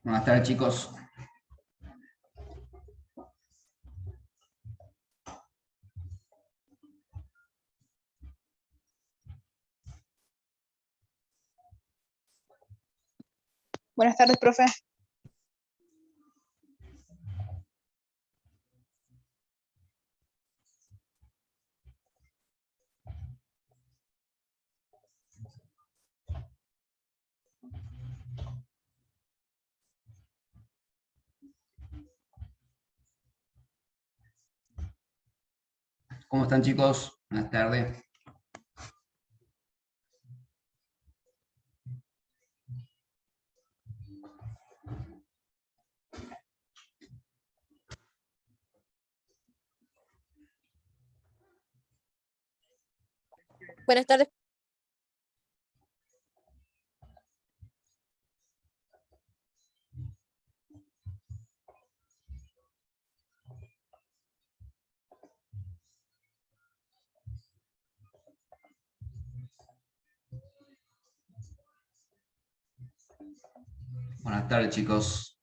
Buenas tardes, chicos. Buenas tardes, profe. ¿Cómo están, chicos? Buenas tardes. Buenas tardes. Buenas tardes, chicos.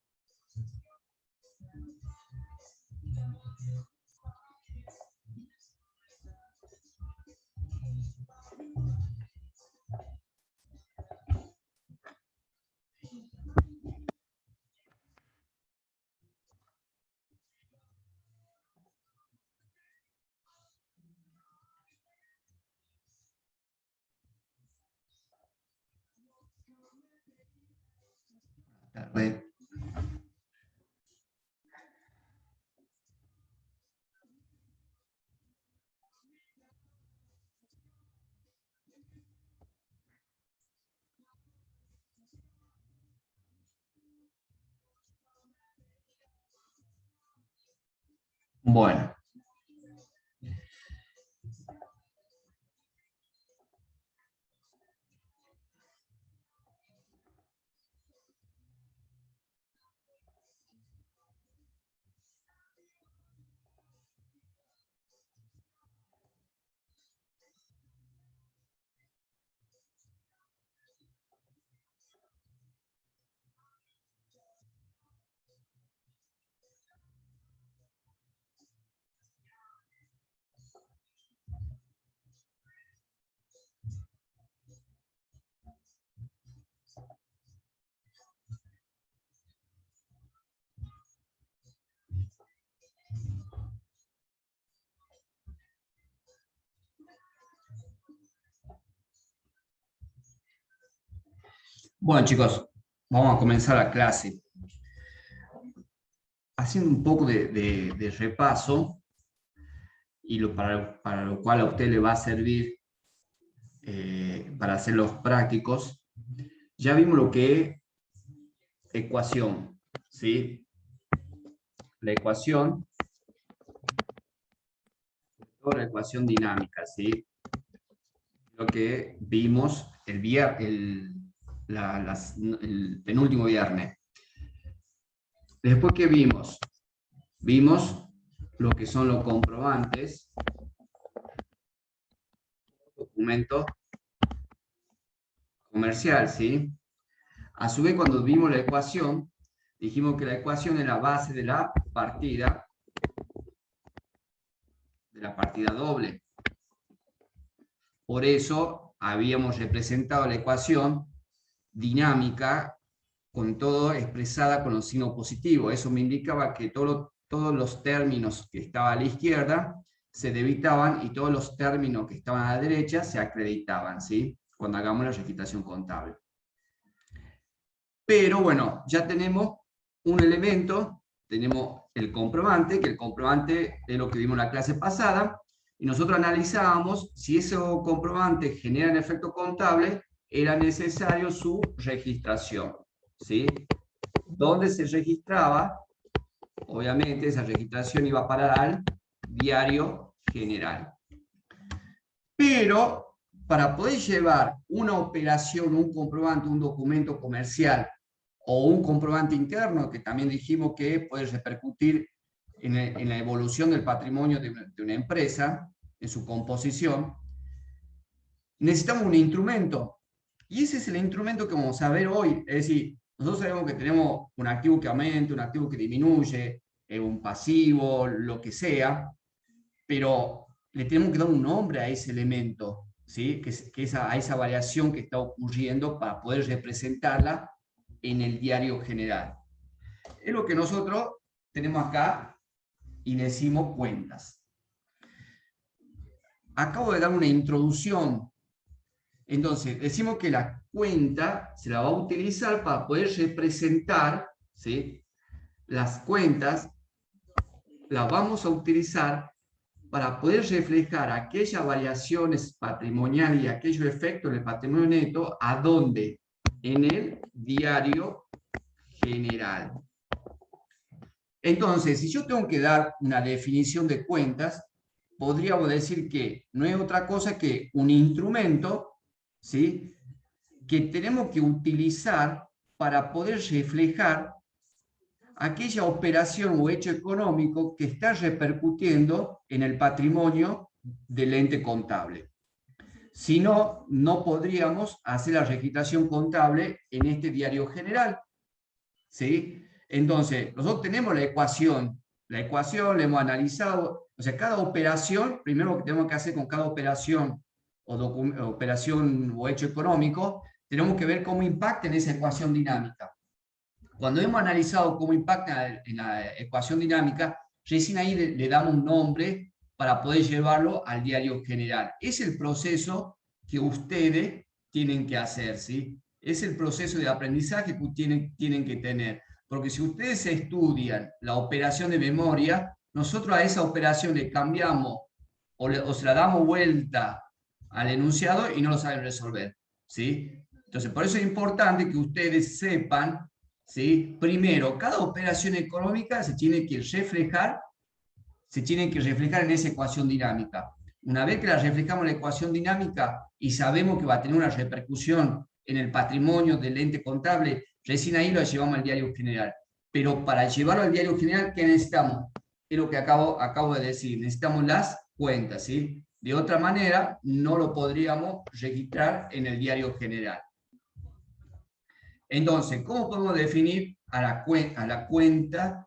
Buenas tardes. Bueno. Bueno, chicos, vamos a comenzar la clase. Haciendo un poco de repaso, y para lo cual a usted le va a servir para hacer los prácticos, ya vimos lo que es ecuación, ¿sí? La ecuación dinámica, ¿sí? Lo que vimos el penúltimo viernes. Después, ¿qué vimos? Vimos lo que son los comprobantes, documento comercial, ¿sí? A su vez, cuando vimos la ecuación, dijimos que la ecuación es la base de la partida doble. Por eso habíamos representado la ecuación dinámica con todo expresada con los signos positivos. Eso me indicaba que todos los términos que estaban a la izquierda se debitaban y todos los términos que estaban a la derecha se acreditaban, ¿sí? Cuando hagamos la registración contable. Pero bueno, ya tenemos un elemento, tenemos el comprobante, que el comprobante es lo que vimos en la clase pasada, y nosotros analizábamos si ese comprobante genera un efecto contable, era necesario su registración, ¿sí? ¿Dónde se registraba? Obviamente esa registración iba a parar al diario general. Pero para poder llevar una operación, un comprobante, un documento comercial o un comprobante interno, que también dijimos que puede repercutir en la evolución del patrimonio de una empresa, en su composición, necesitamos un instrumento. Y ese es el instrumento que vamos a ver hoy. Es decir, nosotros sabemos que tenemos un activo que aumenta, un activo que disminuye, un pasivo, lo que sea, pero le tenemos que dar un nombre a ese elemento, ¿sí? A esa variación que está ocurriendo para poder representarla en el diario general. Es lo que nosotros tenemos acá y decimos cuentas. Acabo de dar una introducción. Entonces, decimos que la cuenta se la va a utilizar para poder representar, ¿sí? Las cuentas las vamos a utilizar para poder reflejar aquellas variaciones patrimoniales y aquellos efectos del patrimonio neto, ¿a dónde? En el diario general. Entonces, si yo tengo que dar una definición de cuentas, podríamos decir que no es otra cosa que un instrumento, ¿sí?, que tenemos que utilizar para poder reflejar aquella operación o hecho económico que está repercutiendo en el patrimonio del ente contable. Si no, no podríamos hacer la registración contable en este diario general, ¿sí? Entonces, nosotros tenemos la ecuación la hemos analizado, o sea, cada operación, primero que tenemos que hacer con cada operación operación o hecho económico, tenemos que ver cómo impacta en esa ecuación dinámica. Cuando hemos analizado cómo impacta en la ecuación dinámica, recién ahí le damos un nombre para poder llevarlo al diario general. Es el proceso que ustedes tienen que hacer, ¿sí? Es el proceso de aprendizaje que tienen que tener. Porque si ustedes estudian la operación de memoria, nosotros a esa operación le cambiamos o se la damos vuelta al enunciado y no lo saben resolver, ¿sí? Entonces, por eso es importante que ustedes sepan, ¿sí? Primero, cada operación económica se tiene que reflejar en esa ecuación dinámica. Una vez que la reflejamos en la ecuación dinámica y sabemos que va a tener una repercusión en el patrimonio del ente contable, recién ahí lo llevamos al diario general. Pero para llevarlo al diario general, ¿qué necesitamos? Es lo que acabo de decir, necesitamos las cuentas, ¿sí? De otra manera, no lo podríamos registrar en el diario general. Entonces, ¿cómo podemos definir a la cuenta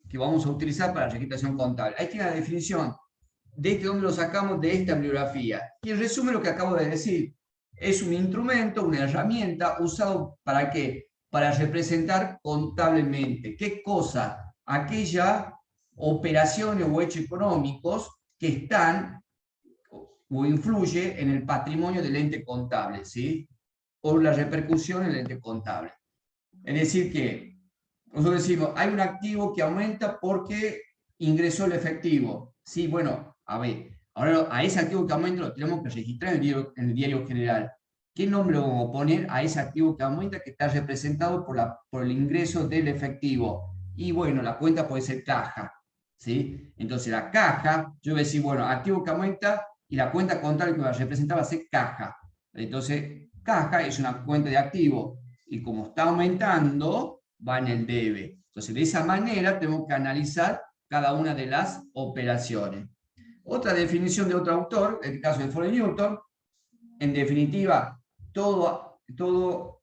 que vamos a utilizar para la registración contable? Ahí tiene la definición. ¿De dónde lo sacamos? De esta bibliografía. Y en resumen lo que acabo de decir. Es un instrumento, una herramienta usado ¿para qué? Para representar contablemente. ¿Qué cosa? Aquellas operaciones o hechos económicos que están o influye en el patrimonio del ente contable, ¿sí? O la repercusión en el ente contable. Es decir que nosotros decimos, hay un activo que aumenta porque ingresó el efectivo. Sí, bueno, a ver, ahora a ese activo que aumenta lo tenemos que registrar en el diario general. ¿Qué nombre vamos a poner a ese activo que aumenta que está representado por el ingreso del efectivo? Y bueno, la cuenta puede ser caja, ¿sí? Entonces la caja, yo voy a decir, bueno, activo que aumenta y la cuenta contable que va a representar va a ser caja. Entonces, caja es una cuenta de activo y como está aumentando, va en el debe. Entonces, de esa manera tenemos que analizar cada una de las operaciones. Otra definición de otro autor, el caso de Foley Newton, en definitiva, todo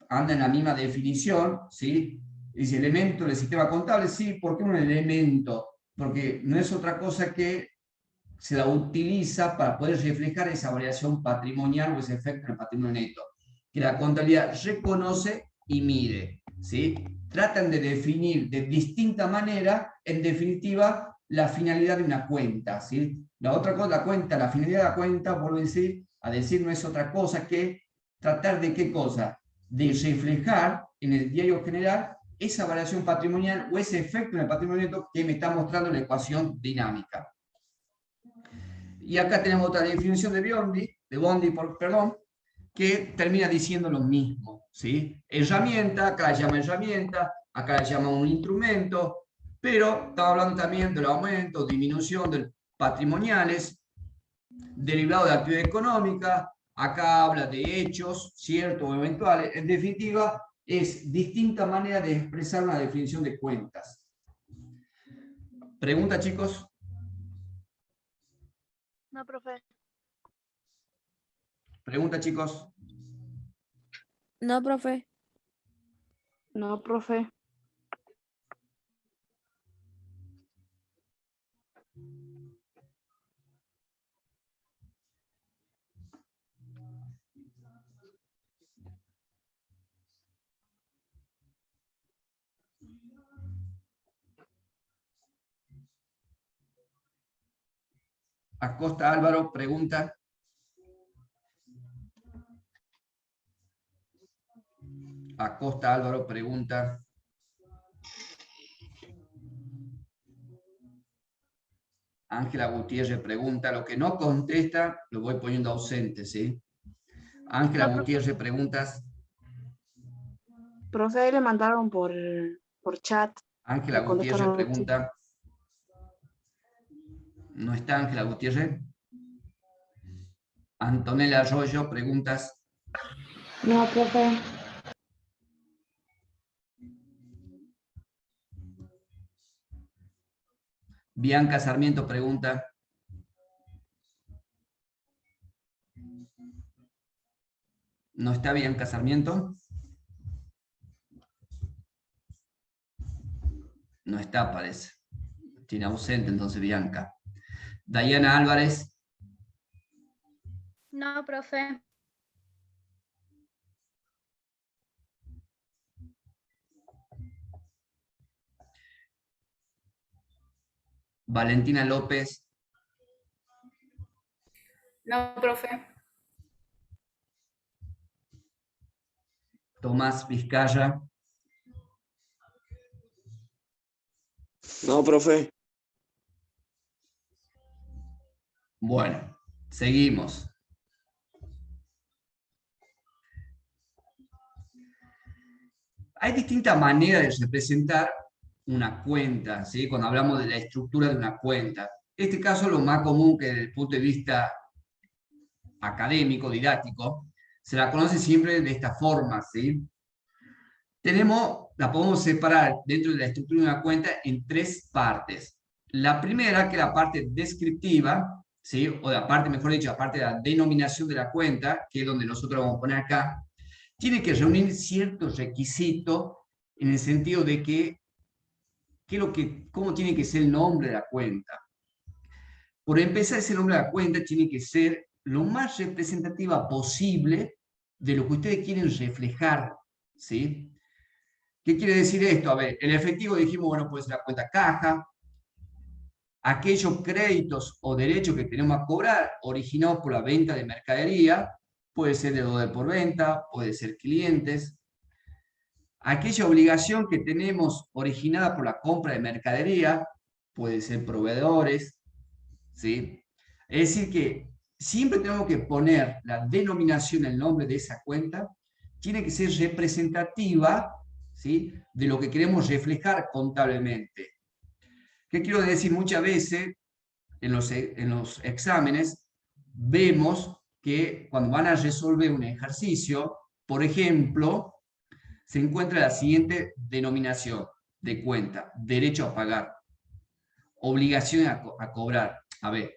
anda en la misma definición, ¿sí? Dice elemento del sistema contable, sí, ¿por qué un elemento? Porque no es otra cosa que se la utiliza para poder reflejar esa variación patrimonial o ese efecto en el patrimonio neto, que la contabilidad reconoce y mide, ¿sí? Tratan de definir de distinta manera, en definitiva, la finalidad de una cuenta, ¿sí? La otra cosa, la finalidad de la cuenta, vuelvo a decir, no es otra cosa que tratar de qué cosa, de reflejar en el diario general esa variación patrimonial o ese efecto en el patrimonio neto que me está mostrando la ecuación dinámica. Y acá tenemos otra definición de Bondi, perdón, que termina diciendo lo mismo, ¿sí? Herramienta, acá la llama herramienta, acá la llama un instrumento, pero estamos hablando también del aumento, disminución de patrimoniales, derivado de actividad económica, acá habla de hechos, ciertos o eventuales, en definitiva, es distinta manera de expresar una definición de cuentas. ¿Pregunta, chicos? No, profe. ¿Pregunta, chicos? No, profe. No, profe. Acosta Álvaro pregunta. Acosta Álvaro pregunta. Ángela Gutiérrez pregunta. Lo que no contesta, lo voy poniendo ausente, ¿sí? Ángela No, Gutiérrez preguntas. Profe, ahí le mandaron por chat. Ángela Le Gutiérrez contestaron. pregunta. ¿No está Ángela Gutiérrez? Antonella Arroyo preguntas. No, profe. Bianca Sarmiento pregunta. ¿No está Bianca Sarmiento? No está, parece. Tiene ausente entonces Bianca. Dayana Álvarez. No, profe. Valentina López. No, profe. Tomás Vizcaya. No, profe. Bueno, seguimos. Hay distintas maneras de representar una cuenta, ¿sí? Cuando hablamos de la estructura de una cuenta. En este caso, lo más común que desde el punto de vista académico, didáctico, se la conoce siempre de esta forma, ¿sí? La podemos separar dentro de la estructura de una cuenta en tres partes. La primera, que es la parte descriptiva, ¿sí? O la parte, mejor dicho, la parte de la denominación de la cuenta, que es donde nosotros vamos a poner acá, tiene que reunir ciertos requisitos en el sentido de cómo tiene que ser el nombre de la cuenta. Por empezar, ese nombre de la cuenta tiene que ser lo más representativa posible de lo que ustedes quieren reflejar, ¿sí? ¿Qué quiere decir esto? A ver, el efectivo dijimos, bueno, puede ser la cuenta caja, aquellos créditos o derechos que tenemos a cobrar originados por la venta de mercadería, puede ser deudor por venta, puede ser clientes, aquella obligación que tenemos originada por la compra de mercadería, puede ser proveedores, ¿sí? Es decir que siempre tenemos que poner la denominación, el nombre de esa cuenta, tiene que ser representativa, ¿sí? De lo que queremos reflejar contablemente. ¿Qué quiero decir? Muchas veces en los exámenes vemos que cuando van a resolver un ejercicio, por ejemplo, se encuentra la siguiente denominación de cuenta: derecho a pagar, obligación a cobrar. A ver,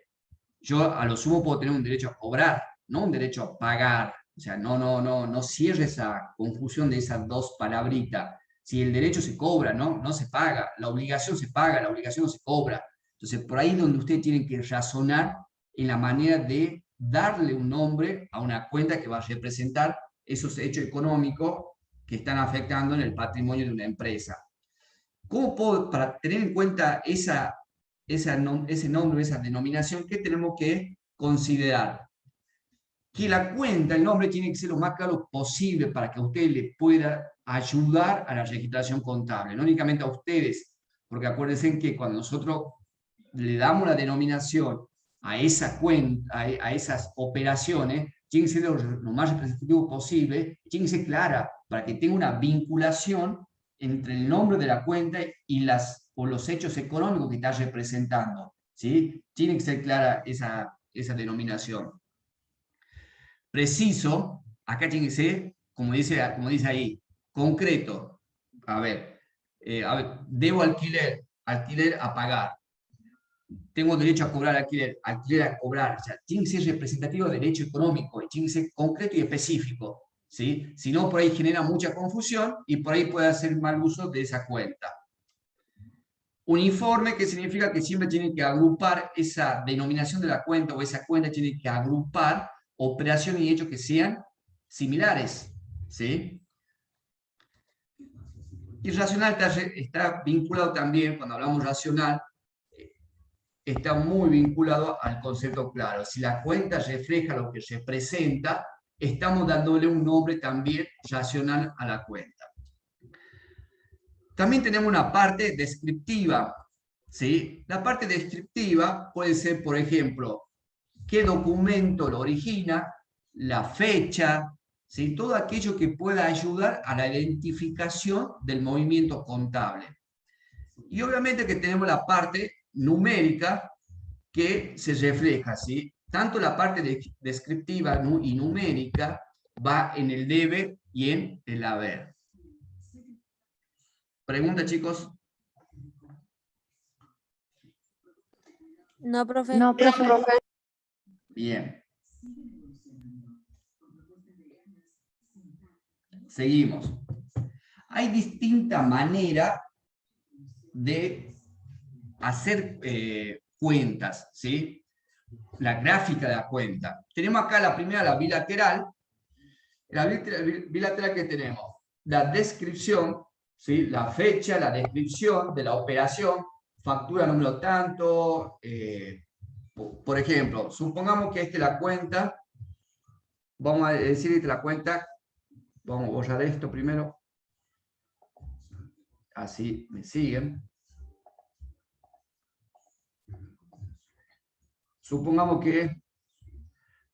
yo a lo sumo puedo tener un derecho a cobrar, no un derecho a pagar. O sea, no cierre esa confusión de esas dos palabritas. Si el derecho se cobra, no se paga. La obligación se paga, la obligación no se cobra. Entonces, por ahí es donde ustedes tienen que razonar en la manera de darle un nombre a una cuenta que va a representar esos hechos económicos que están afectando en el patrimonio de una empresa. ¿Cómo puedo, para tener en cuenta ese nombre, esa denominación, qué tenemos que considerar? Que la cuenta, el nombre tiene que ser lo más claro posible para que a usted le pueda ayudar a la registración contable, no únicamente a ustedes, porque acuérdense que cuando nosotros le damos la denominación a esa cuenta, a esas operaciones, tiene que ser lo más representativo posible, tiene que ser clara, para que tenga una vinculación entre el nombre de la cuenta y los hechos económicos que está representando, ¿sí? Tiene que ser clara esa denominación. Preciso, acá tiene que ser, como dice ahí, concreto. A ver, debo alquiler a pagar. Tengo derecho a cobrar alquiler a cobrar. O sea, tiene que ser representativo de derecho económico, tiene que ser concreto y específico. ¿sí? Si no, por ahí genera mucha confusión y por ahí puede hacer mal uso de esa cuenta. Uniforme, que significa que siempre tiene que agrupar esa denominación de la cuenta o esa cuenta tiene que agrupar operaciones y hechos que sean similares, ¿sí? Y racional está vinculado también, cuando hablamos racional, está muy vinculado al concepto claro. Si la cuenta refleja lo que representa, estamos dándole un nombre también racional a la cuenta. También tenemos una parte descriptiva, ¿sí? La parte descriptiva puede ser, por ejemplo, qué documento lo origina, la fecha, ¿sí? Todo aquello que pueda ayudar a la identificación del movimiento contable. Y obviamente que tenemos la parte numérica que se refleja, ¿sí? Tanto la parte descriptiva y numérica va en el debe y en el haber. ¿Pregunta, chicos? No, profe. No, profe. Bien. Seguimos. Hay distintas maneras de hacer cuentas, ¿sí? La gráfica de la cuenta. Tenemos acá la primera, la bilateral. La bilateral que tenemos, la descripción, ¿sí? La fecha, la descripción de la operación, factura número tanto. Por ejemplo, supongamos que esta es la cuenta. Vamos a decir esta es la cuenta. Vamos a borrar esto primero. Así me siguen. Supongamos que,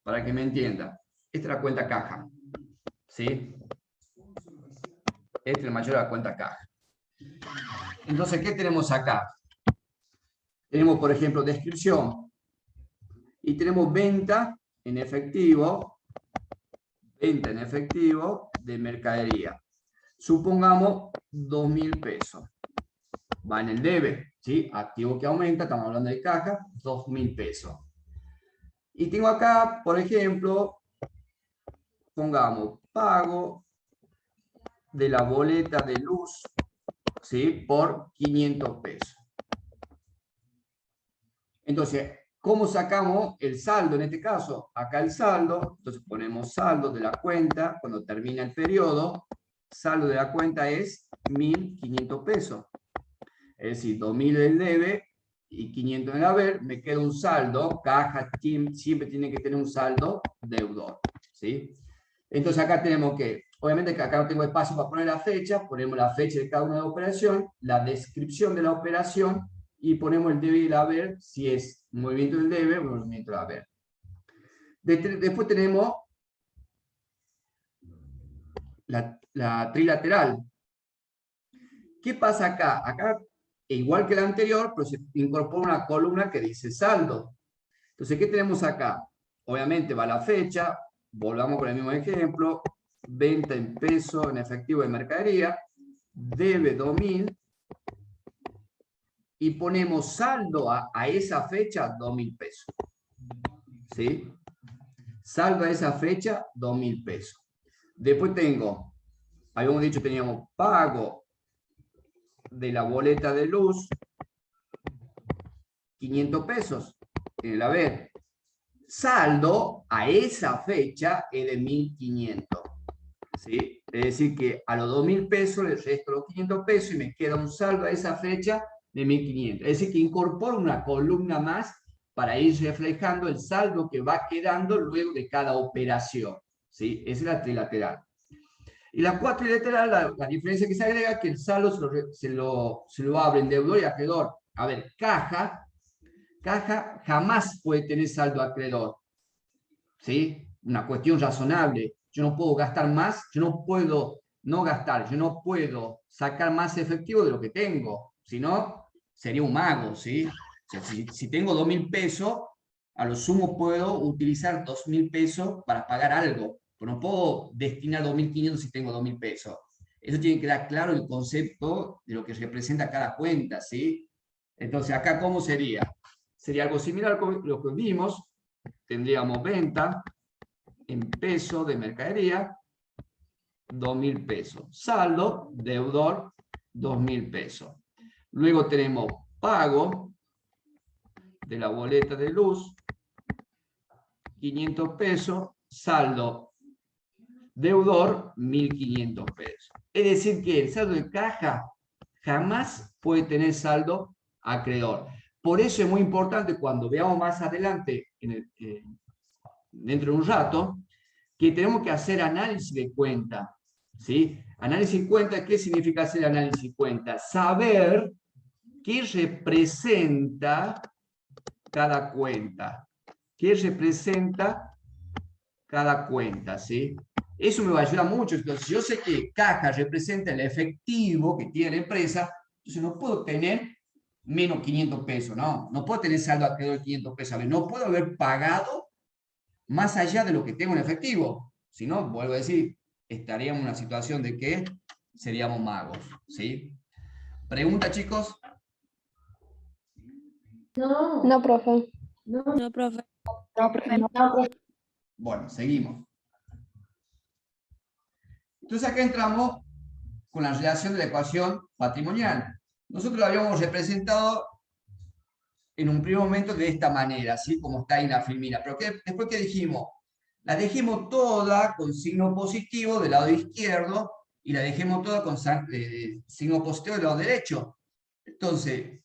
para que me entiendan, esta es la cuenta caja, ¿sí? Este es el mayor de la cuenta caja. Entonces, ¿qué tenemos acá? Tenemos, por ejemplo, descripción. Y tenemos venta en efectivo de mercadería. Supongamos 2.000 pesos. Va en el debe, ¿sí? Activo que aumenta, estamos hablando de caja, 2.000 pesos. Y tengo acá, por ejemplo, pongamos pago de la boleta de luz, ¿sí? Por 500 pesos. Entonces, ¿cómo sacamos el saldo en este caso? Acá el saldo, entonces ponemos saldo de la cuenta, cuando termina el periodo, saldo de la cuenta es 1.500 pesos. Es decir, 2.000 del debe y 500 en el haber, me queda un saldo, caja siempre tiene que tener un saldo deudor, ¿sí? Entonces acá tenemos que, obviamente que acá no tengo espacio para poner la fecha, ponemos la fecha de cada una de las operaciones, la descripción de la operación, y ponemos el debe y el haber, si es movimiento del debe o movimiento del haber. Después tenemos la trilateral. ¿Qué pasa acá? Acá, igual que la anterior, pero se incorpora una columna que dice saldo. Entonces, ¿qué tenemos acá? Obviamente va la fecha, volvamos con el mismo ejemplo, venta en peso en efectivo de mercadería, debe 2.000, y ponemos saldo a esa fecha 2.000 pesos. ¿Sí? Saldo a esa fecha 2.000 pesos. Después tengo, habíamos dicho, teníamos pago de la boleta de luz, 500 pesos en el haber. Saldo a esa fecha es de 1.500. ¿Sí? Es decir, que a los 2.000 pesos le resto los 500 pesos y me queda un saldo a esa fecha de 1.500. Es decir, que incorporo una columna más para ir reflejando el saldo que va quedando luego de cada operación. ¿Sí? Esa es la trilateral. Y la cuatrilateral, la diferencia que se agrega es que el saldo se lo abren deudor y acreedor. A ver, caja jamás puede tener saldo acreedor. ¿Sí? Una cuestión razonable. Yo no puedo gastar más, yo no puedo no gastar, yo no puedo sacar más efectivo de lo que tengo. Si no, sería un mago, ¿sí? O sea, si tengo 2.000 pesos, a lo sumo puedo utilizar 2.000 pesos para pagar algo. Pero no puedo destinar 2.500 si tengo 2.000 pesos. Eso tiene que quedar claro el concepto de lo que representa cada cuenta, ¿sí? Entonces, acá, ¿cómo sería? Sería algo similar a lo que vimos. Tendríamos venta en peso de mercadería, 2.000 pesos. Saldo, deudor, 2.000 pesos. Luego tenemos pago de la boleta de luz, 500 pesos. Saldo, deudor, 1.500 pesos. Es decir que el saldo de caja jamás puede tener saldo acreedor. Por eso es muy importante cuando veamos más adelante, dentro de un rato, que tenemos que hacer análisis de cuenta. ¿Sí? Análisis de cuenta, ¿qué significa hacer análisis de cuenta? Saber qué representa cada cuenta. ¿Qué representa cada cuenta? ¿Sí? Eso me va a ayudar mucho. Entonces, yo sé que caja representa el efectivo que tiene la empresa, entonces no puedo tener menos 500 pesos, no. No puedo tener saldo acreedor de 500 pesos. A ver, no puedo haber pagado más allá de lo que tengo en efectivo. Si no, vuelvo a decir, estaríamos en una situación de que seríamos magos. ¿Sí? ¿Pregunta, chicos? No, profe. No, profe. No, profe. No, profe. Bueno, seguimos. Entonces acá entramos con la relación de la ecuación patrimonial. Nosotros la habíamos representado en un primer momento de esta manera, así como está ahí en la filmina. Pero después que dijimos, la dejemos toda con signo positivo del lado izquierdo y la dejemos toda con signo positivo del lado derecho. Entonces,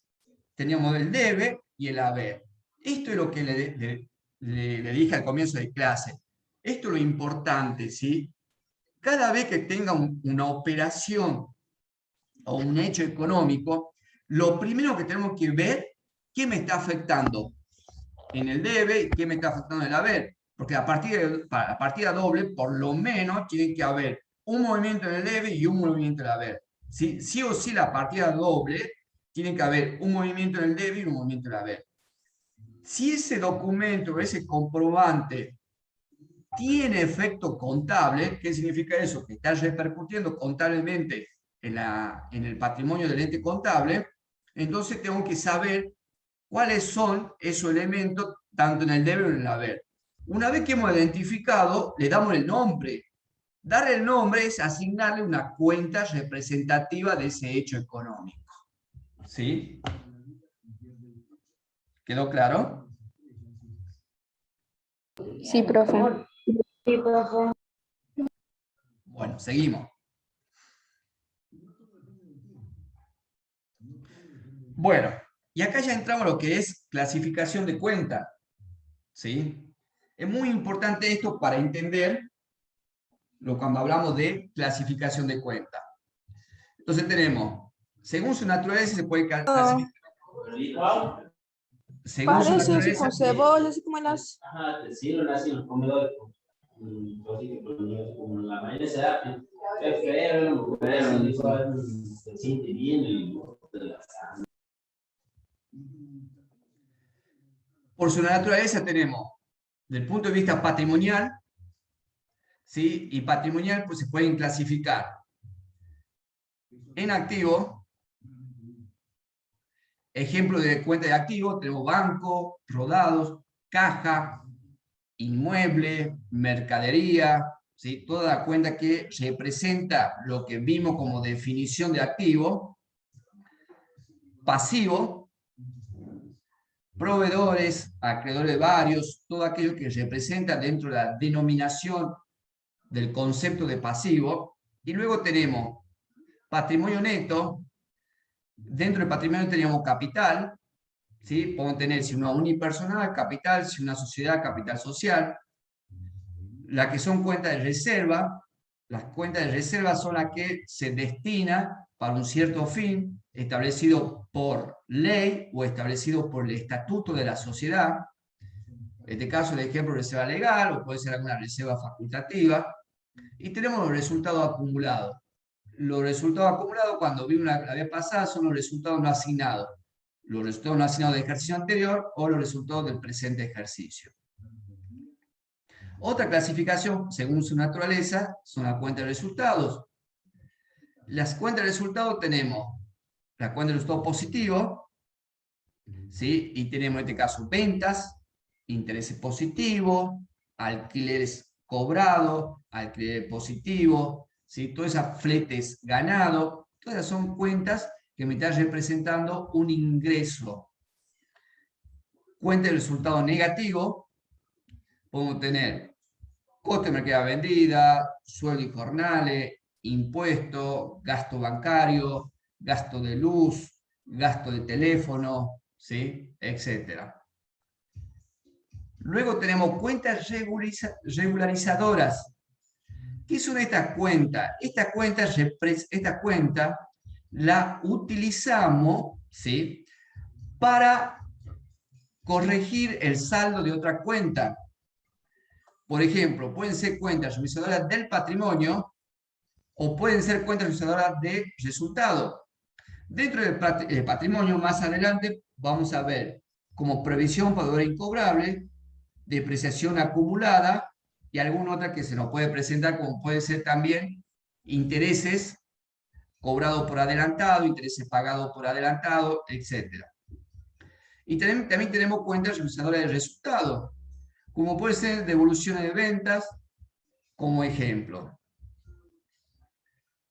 teníamos el debe y el haber. Esto es lo que le dije al comienzo de clase. Esto es lo importante, ¿sí? Cada vez que tenga una operación o un hecho económico, lo primero que tenemos que ver, ¿qué me está afectando en el debe y qué me está afectando en el haber? Porque para la partida doble, por lo menos, tiene que haber un movimiento en el debe y un movimiento en el haber. ¿Sí? Sí o sí, la partida doble, tiene que haber un movimiento en el debe y un movimiento en el haber. Si ese documento, ese comprobante, tiene efecto contable, ¿qué significa eso? Que está repercutiendo contablemente en el patrimonio del ente contable, entonces tengo que saber cuáles son esos elementos, tanto en el debe como en el haber. Una vez que hemos identificado, le damos el nombre. Darle el nombre es asignarle una cuenta representativa de ese hecho económico. ¿Sí? ¿Quedó claro? Sí, profe. Sí, profe. Bueno, seguimos. Bueno, y acá ya entramos a lo que es clasificación de cuenta. ¿Sí? Es muy importante esto para entender cuando hablamos de clasificación de cuenta. Entonces tenemos, según su naturaleza se puede clasificar. Según su Parece así naturaleza. con cebolla, así como las... Ajá, te sirven así en los comedores. Como la mayonesa, se siente bien y por su naturaleza tenemos, desde el punto de vista patrimonial, ¿sí? Y patrimonial pues se pueden clasificar en activo. Ejemplo de cuenta de activo, tenemos banco, rodados, caja, inmueble, mercadería, ¿sí? Toda la cuenta que representa lo que vimos como definición de activo. Pasivo, proveedores, acreedores varios, todo aquello que representa dentro de la denominación del concepto de pasivo. Y luego tenemos patrimonio neto. Dentro del patrimonio teníamos capital, ¿sí? Podemos tener si una unipersonal, capital, si una sociedad, capital social. Las que son cuentas de reserva, las cuentas de reserva son las que se destinan para un cierto fin establecido por ley o establecido por el estatuto de la sociedad. En este caso, el ejemplo, reserva legal o puede ser alguna reserva facultativa. Y tenemos los resultados acumulados. Los resultados acumulados, cuando vi la vez pasada, son los resultados no asignados. Los resultados no asignados del ejercicio anterior o los resultados del presente ejercicio. Otra clasificación, según su naturaleza, son las cuentas de resultados. Las cuentas de resultados tenemos la cuenta de resultados positivos, ¿sí? Y tenemos en este caso ventas, intereses positivos, alquileres cobrados, alquileres positivos, ¿sí? Todas esas fletes ganado, todas esas son cuentas que me están representando un ingreso. Cuenta de resultado negativo, podemos tener coste de mercadería vendida, sueldo y jornales, impuestos, gasto bancario, gasto de luz, gasto de teléfono, ¿sí? Etcétera. Luego tenemos cuentas regularizadoras. ¿Qué son estas cuentas? Esta cuenta la utilizamos, ¿sí?, para corregir el saldo de otra cuenta. Por ejemplo, pueden ser cuentas revisadoras del patrimonio o pueden ser cuentas revisadoras de resultado. Dentro del patrimonio, más adelante, vamos a ver como previsión pagadora incobrable, depreciación acumulada y alguna otra que se nos puede presentar, como puede ser también intereses cobrados por adelantado, intereses pagados por adelantado, etc. Y también tenemos cuentas revisadoras de resultado, como puede ser devoluciones de ventas, como ejemplo.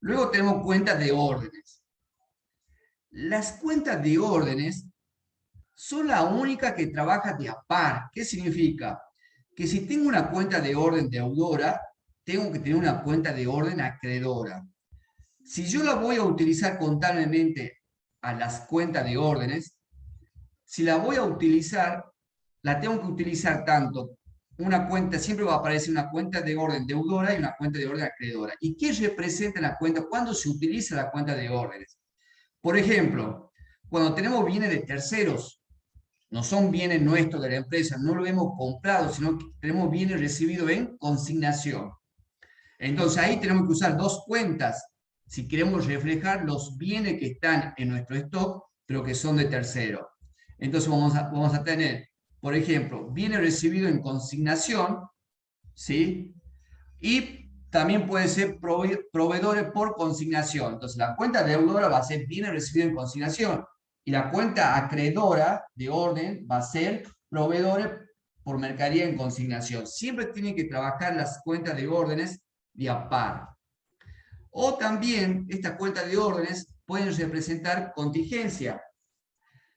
Luego tenemos cuentas de órdenes. Las cuentas de órdenes son la única que trabaja de a par. ¿Qué significa? Que si tengo una cuenta de orden deudora, tengo que tener una cuenta de orden acreedora. Si yo la voy a utilizar contablemente a las cuentas de órdenes, si la voy a utilizar, la tengo que utilizar tanto una cuenta, siempre va a aparecer una cuenta de orden deudora y una cuenta de orden acreedora. ¿Y qué representa la cuenta? ¿Cuándo se utiliza la cuenta de órdenes? Por ejemplo, cuando tenemos bienes de terceros, no son bienes nuestros de la empresa, no lo hemos comprado, sino que tenemos bienes recibidos en consignación. Entonces ahí tenemos que usar dos cuentas si queremos reflejar los bienes que están en nuestro stock, pero que son de tercero. Entonces vamos a tener, por ejemplo, bienes recibidos en consignación, ¿sí? Y también puede ser proveedores por consignación. Entonces la cuenta deudora va a ser bienes recibidos en consignación y la cuenta acreedora de orden va a ser proveedores por mercadería en consignación. Siempre tienen que trabajar las cuentas de órdenes de a par. O también estas cuentas de órdenes pueden representar contingencia.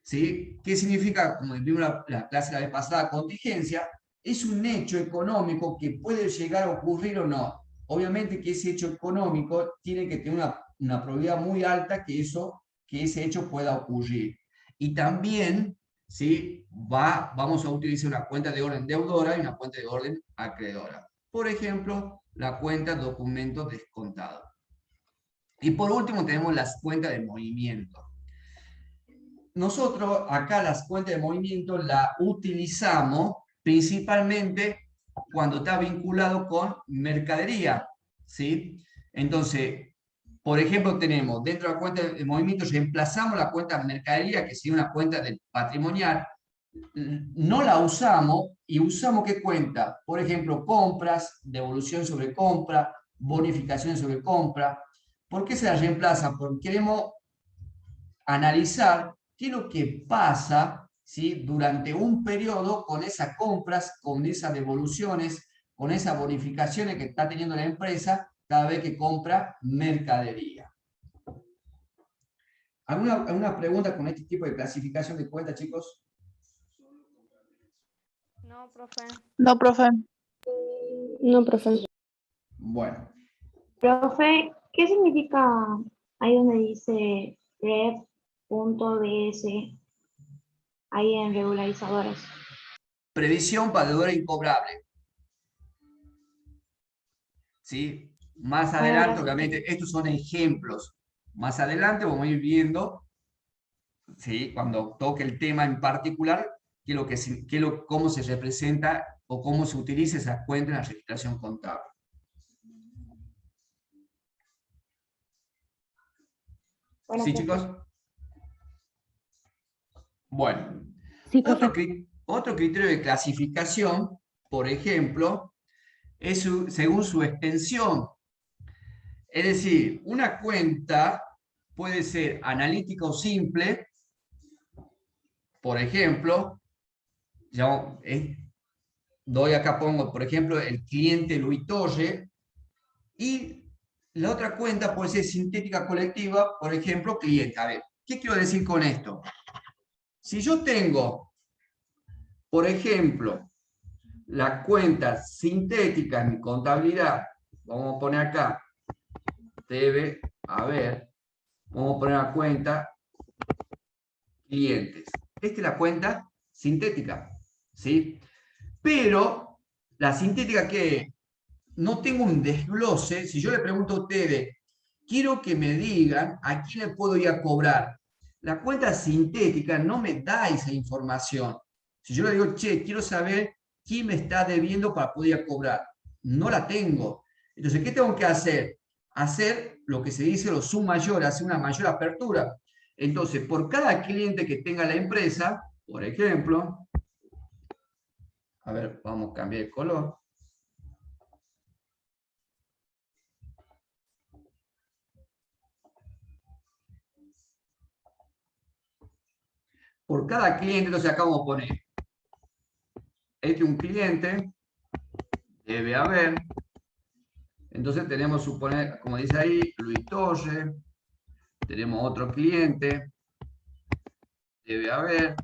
¿Sí? ¿Qué significa? Como vimos la clase la vez pasada, contingencia es un hecho económico que puede llegar a ocurrir o no. Obviamente que ese hecho económico tiene que tener una probabilidad muy alta que ese hecho pueda ocurrir. Y también, ¿sí?, vamos a utilizar una cuenta de orden deudora y una cuenta de orden acreedora. Por ejemplo, la cuenta documentos descontados. Y por último tenemos las cuentas de movimiento. Nosotros acá las cuentas de movimiento las utilizamos principalmente cuando está vinculado con mercadería, ¿sí? Entonces, por ejemplo, tenemos dentro de la cuenta de movimiento, reemplazamos la cuenta de mercadería, que sería una cuenta del patrimonial, no la usamos y usamos ¿qué cuenta? Por ejemplo, compras, devolución sobre compra, bonificaciones sobre compra. ¿Por qué se la reemplaza? Porque queremos analizar qué es lo que pasa, ¿sí?, durante un periodo con esas compras, con esas devoluciones, con esas bonificaciones que está teniendo la empresa cada vez que compra mercadería. ¿Alguna pregunta con este tipo de clasificación de cuentas, chicos? No, profe. No, profe. No, profe. Bueno, Profe, ¿qué significa ahí donde dice rep.ds ahí en regularizadoras? previsión pagadora incobrable. ¿Sí? Más adelante, obviamente, estos son ejemplos. Más adelante vamos a ir viendo, ¿sí?, cuando toque el tema en particular, cómo se representa o cómo se utiliza esa cuenta en la registración contable. Bueno, ¿Sí, profe. chicos? Bueno, Sí, profe. otro criterio de clasificación, por ejemplo, es según su extensión. Es decir, una cuenta puede ser analítica o simple. Por ejemplo, doy acá, pongo, por ejemplo, el cliente Luis Torre, y La otra cuenta puede ser sintética colectiva, por ejemplo, cliente. A ver, ¿qué quiero decir con esto? Si yo tengo, por ejemplo, la cuenta sintética en mi contabilidad, vamos a poner acá, debe haber, vamos a poner la cuenta clientes. Esta es la cuenta sintética, ¿sí? Pero la sintética que no tengo un desglose. Si yo le pregunto a ustedes, quiero que me digan a quién le puedo ir a cobrar, la cuenta sintética no me da esa información. Si yo le digo, che, quiero saber quién me está debiendo para poder ir a cobrar, no la tengo. Entonces, ¿qué tengo que hacer? Hacer lo que se dice lo sum mayor, hacer una mayor apertura. Entonces, por cada cliente que tenga la empresa, por ejemplo, a ver, vamos a cambiar de color. Por cada cliente, entonces acá vamos a poner, este es un cliente, debe haber, entonces tenemos, suponer, como dice ahí, Luis Torre, tenemos otro cliente, debe haber,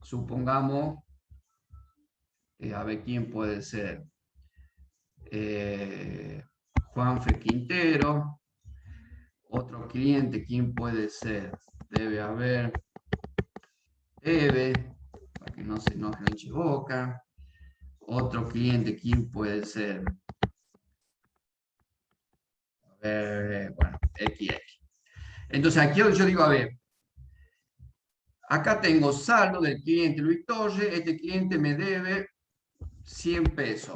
supongamos, a ver quién puede ser, Juanfe Quintero, otro cliente, ¿quién puede ser? Debe haber, Eve, para que no se enoje Luchi Boca, otro cliente, ¿quién puede ser? Bueno, XX. Entonces aquí yo digo, a ver, acá tengo saldo del cliente Luis Torre, este cliente me debe 100 pesos.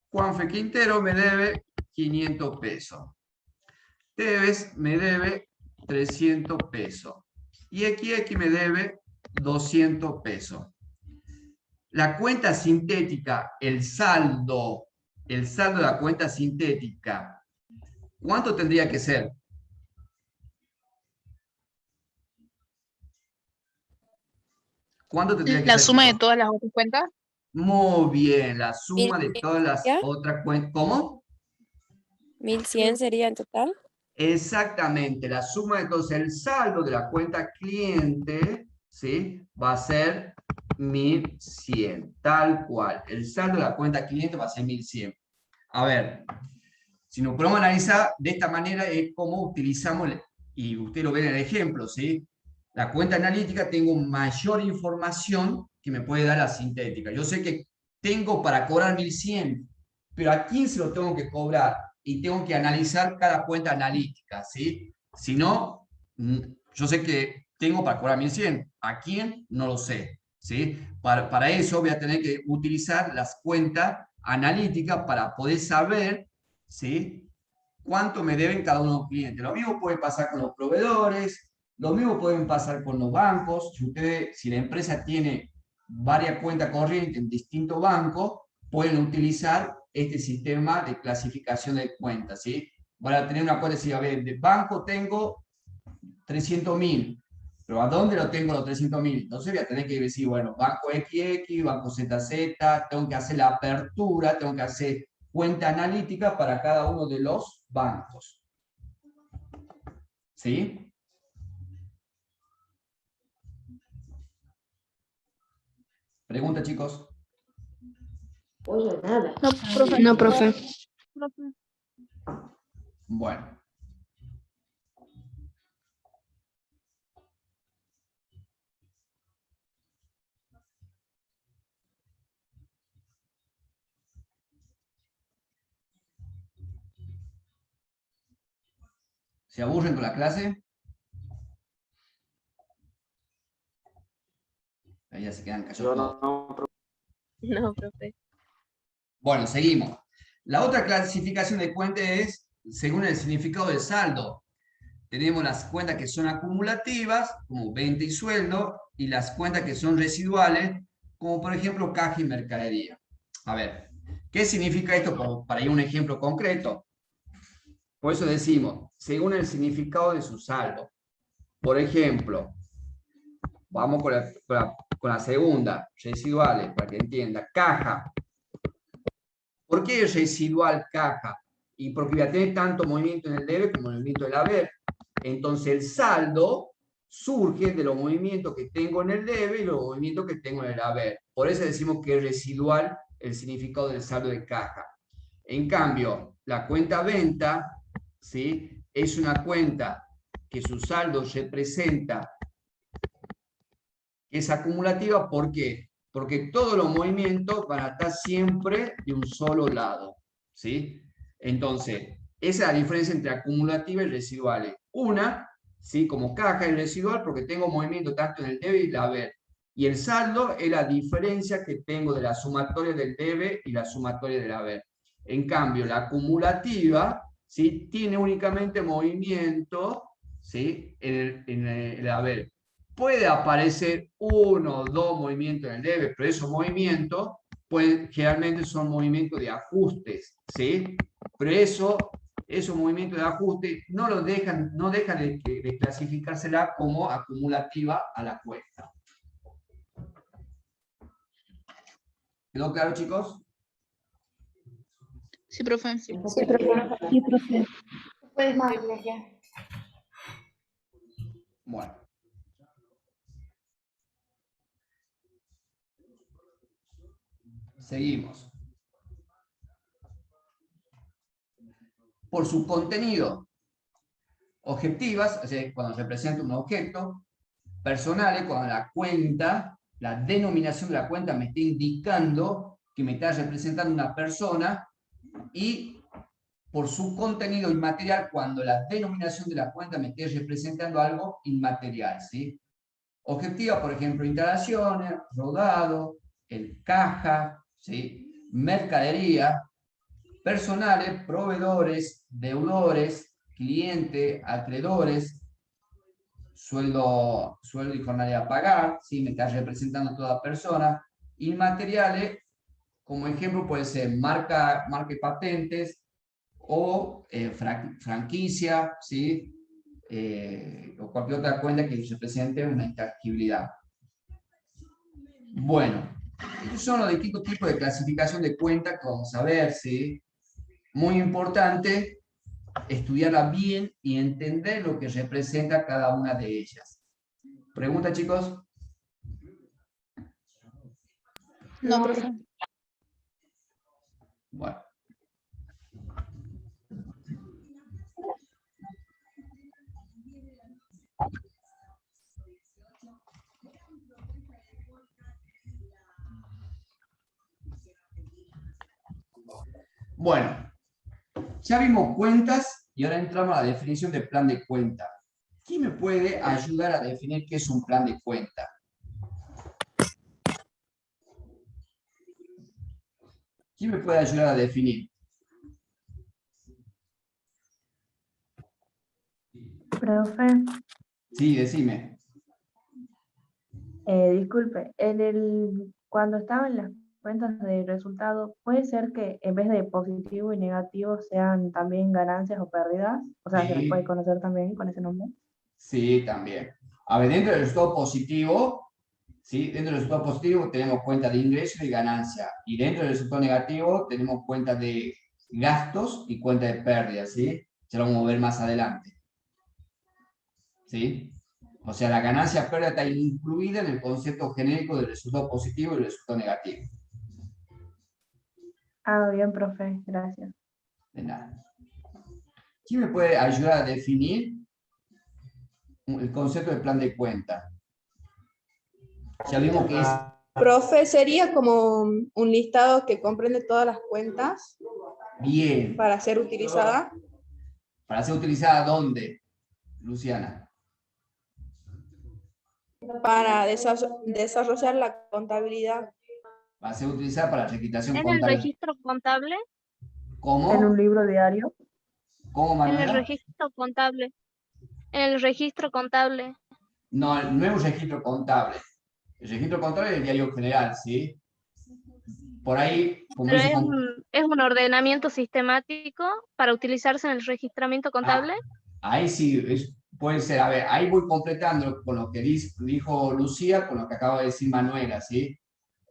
Juanfe Quintero me debe 500 pesos. Tevez me debe 300 pesos. Y XX me debe 200 pesos. La cuenta sintética, el saldo de la cuenta sintética, ¿cuánto tendría que ser? ¿Cuánto tendría que La ser? suma de todas las otras cuentas. Muy bien, la suma de 1100 todas las sería, otras cuentas. ¿Cómo? 1100 sería en total. Exactamente, la suma de entonces el saldo de la cuenta cliente, ¿sí? Va a ser 1100, tal cual. El saldo de la cuenta cliente va a ser 1100. A ver, si nos podemos analizar de esta manera es cómo utilizamos, y usted lo ve en el ejemplo, ¿sí? La cuenta analítica tengo mayor información que me puede dar la sintética. Yo sé que tengo para cobrar 1100, pero ¿a quién se lo tengo que cobrar? Y tengo que analizar cada cuenta analítica, ¿sí? Si no, yo sé que tengo para cobrar 1100. ¿A quién? No lo sé, ¿sí? Para eso voy a tener que utilizar las cuentas analíticas para poder saber, ¿sí? Cuánto me deben cada uno de los clientes. Lo mismo puede pasar con los proveedores, lo mismo pueden pasar con los bancos. Si la empresa tiene varias cuentas corrientes en distintos bancos, pueden utilizar este sistema de clasificación de cuentas, ¿sí? Van a tener una cuenta, si a ver, de banco tengo 300.000, pero ¿a dónde lo tengo los 300.000? Entonces voy a tener que decir, bueno, banco XX, banco ZZ, tengo que hacer la apertura, tengo que hacer cuenta analítica para cada uno de los bancos. ¿Sí? ¿Pregunta, chicos? Oye, nada. No, profe. No, profe. Bueno. ¿Se aburren con la clase? Ahí ya se quedan callados Yo todos. no, profe. No, profe. Bueno, seguimos. La otra clasificación de cuentas es según el significado del saldo. Tenemos las cuentas que son acumulativas, como venta y sueldo, y las cuentas que son residuales, como por ejemplo caja y mercadería. A ver, ¿qué significa esto para ir a un ejemplo concreto? Por eso decimos, según el significado de su saldo. Por ejemplo, vamos con la segunda, residuales, para que entienda. Caja. ¿Por qué residual caja? y porque voy a tener tanto movimiento en el debe como movimiento del haber. Entonces el saldo surge de los movimientos que tengo en el debe y los movimientos que tengo en el haber. Por eso decimos que es residual el significado del saldo de caja. En cambio, la cuenta venta, ¿sí?, es una cuenta que su saldo representa, es acumulativa. ¿Por qué? Porque todos los movimientos van a estar siempre de un solo lado, ¿sí? Entonces, esa es la diferencia entre acumulativa y residuales. Una, ¿sí?, como caja es residual porque tengo movimiento tanto en el debe y el haber. Y el saldo es la diferencia que tengo de la sumatoria del debe y la sumatoria del haber. En cambio, la acumulativa, ¿sí?, tiene únicamente movimiento, ¿sí?, en el haber. Puede aparecer uno o dos movimientos en el debe, pero esos movimientos generalmente son movimientos de ajustes, ¿sí? Pero esos movimientos de ajuste no dejan de clasificársela como acumulativa a la cuenta. ¿Quedó claro, chicos? Sí, profe. Sí, profe. Puedes ya. Bueno. Seguimos. Por su contenido, objetivas, o sea, cuando se presenta un objeto, personales, cuando la cuenta, la denominación de la cuenta me está indicando que me está representando una persona, y por su contenido inmaterial, cuando la denominación de la cuenta me esté representando algo inmaterial, ¿sí? Objetiva, por ejemplo, instalaciones, rodado, el caja, ¿sí?, mercadería. Personales, proveedores, deudores, cliente, acreedores, sueldo y jornada a pagar, ¿sí?, me está representando toda persona. Inmateriales, como ejemplo, puede ser marca y patentes, o franquicia, ¿sí?, o cualquier otra cuenta que represente una intangibilidad. Bueno, estos son los distintos tipos de clasificación de cuentas que vamos a ver, ¿sí? Muy importante estudiarla bien y entender lo que representa cada una de ellas. ¿Pregunta, chicos? No, profe. Bueno. Bueno, ya vimos cuentas y ahora entramos a la definición de plan de cuenta. ¿Quién me puede ayudar a definir qué es un plan de cuenta? ¿Quién me puede ayudar a definir? Profe, Sí, decime. disculpe, cuando estaban las cuentas de resultado, ¿puede ser que en vez de positivo y negativo sean también ganancias o pérdidas? O sea, ¿se las puede Sí, conocer también con ese nombre? sí, también. A ver, dentro del resultado positivo, ¿sí?, dentro del resultado positivo tenemos cuenta de ingreso y ganancia. Y dentro del resultado negativo tenemos cuenta de gastos y cuenta de pérdidas, ¿sí? Ya lo vamos a ver más adelante. ¿Sí? O sea, la ganancia-pérdida está incluida en el concepto genérico del resultado positivo y el resultado negativo. Ah, bien, profe, gracias. De nada. ¿Quién me puede ayudar a definir el concepto de plan de cuenta? Ya vimos que es... Profe, sería como un listado que comprende todas las cuentas Bien. para ser utilizada. ¿Para ser utilizada dónde, Luciana? Para desarrollar la contabilidad. Va a ser utilizada para la requitación ¿En el contable. registro contable? ¿Cómo? ¿En un libro diario? ¿Cómo, En el Manuela? registro contable. En el registro contable. No, no es un registro contable. El registro contable es el diario general, ¿sí? Por ahí, como Pero dice... es un ordenamiento sistemático para utilizarse en el registramiento contable. Ahí sí, puede ser. A ver, ahí voy completando con lo que dijo Lucía, con lo que acaba de decir Manuela, ¿sí?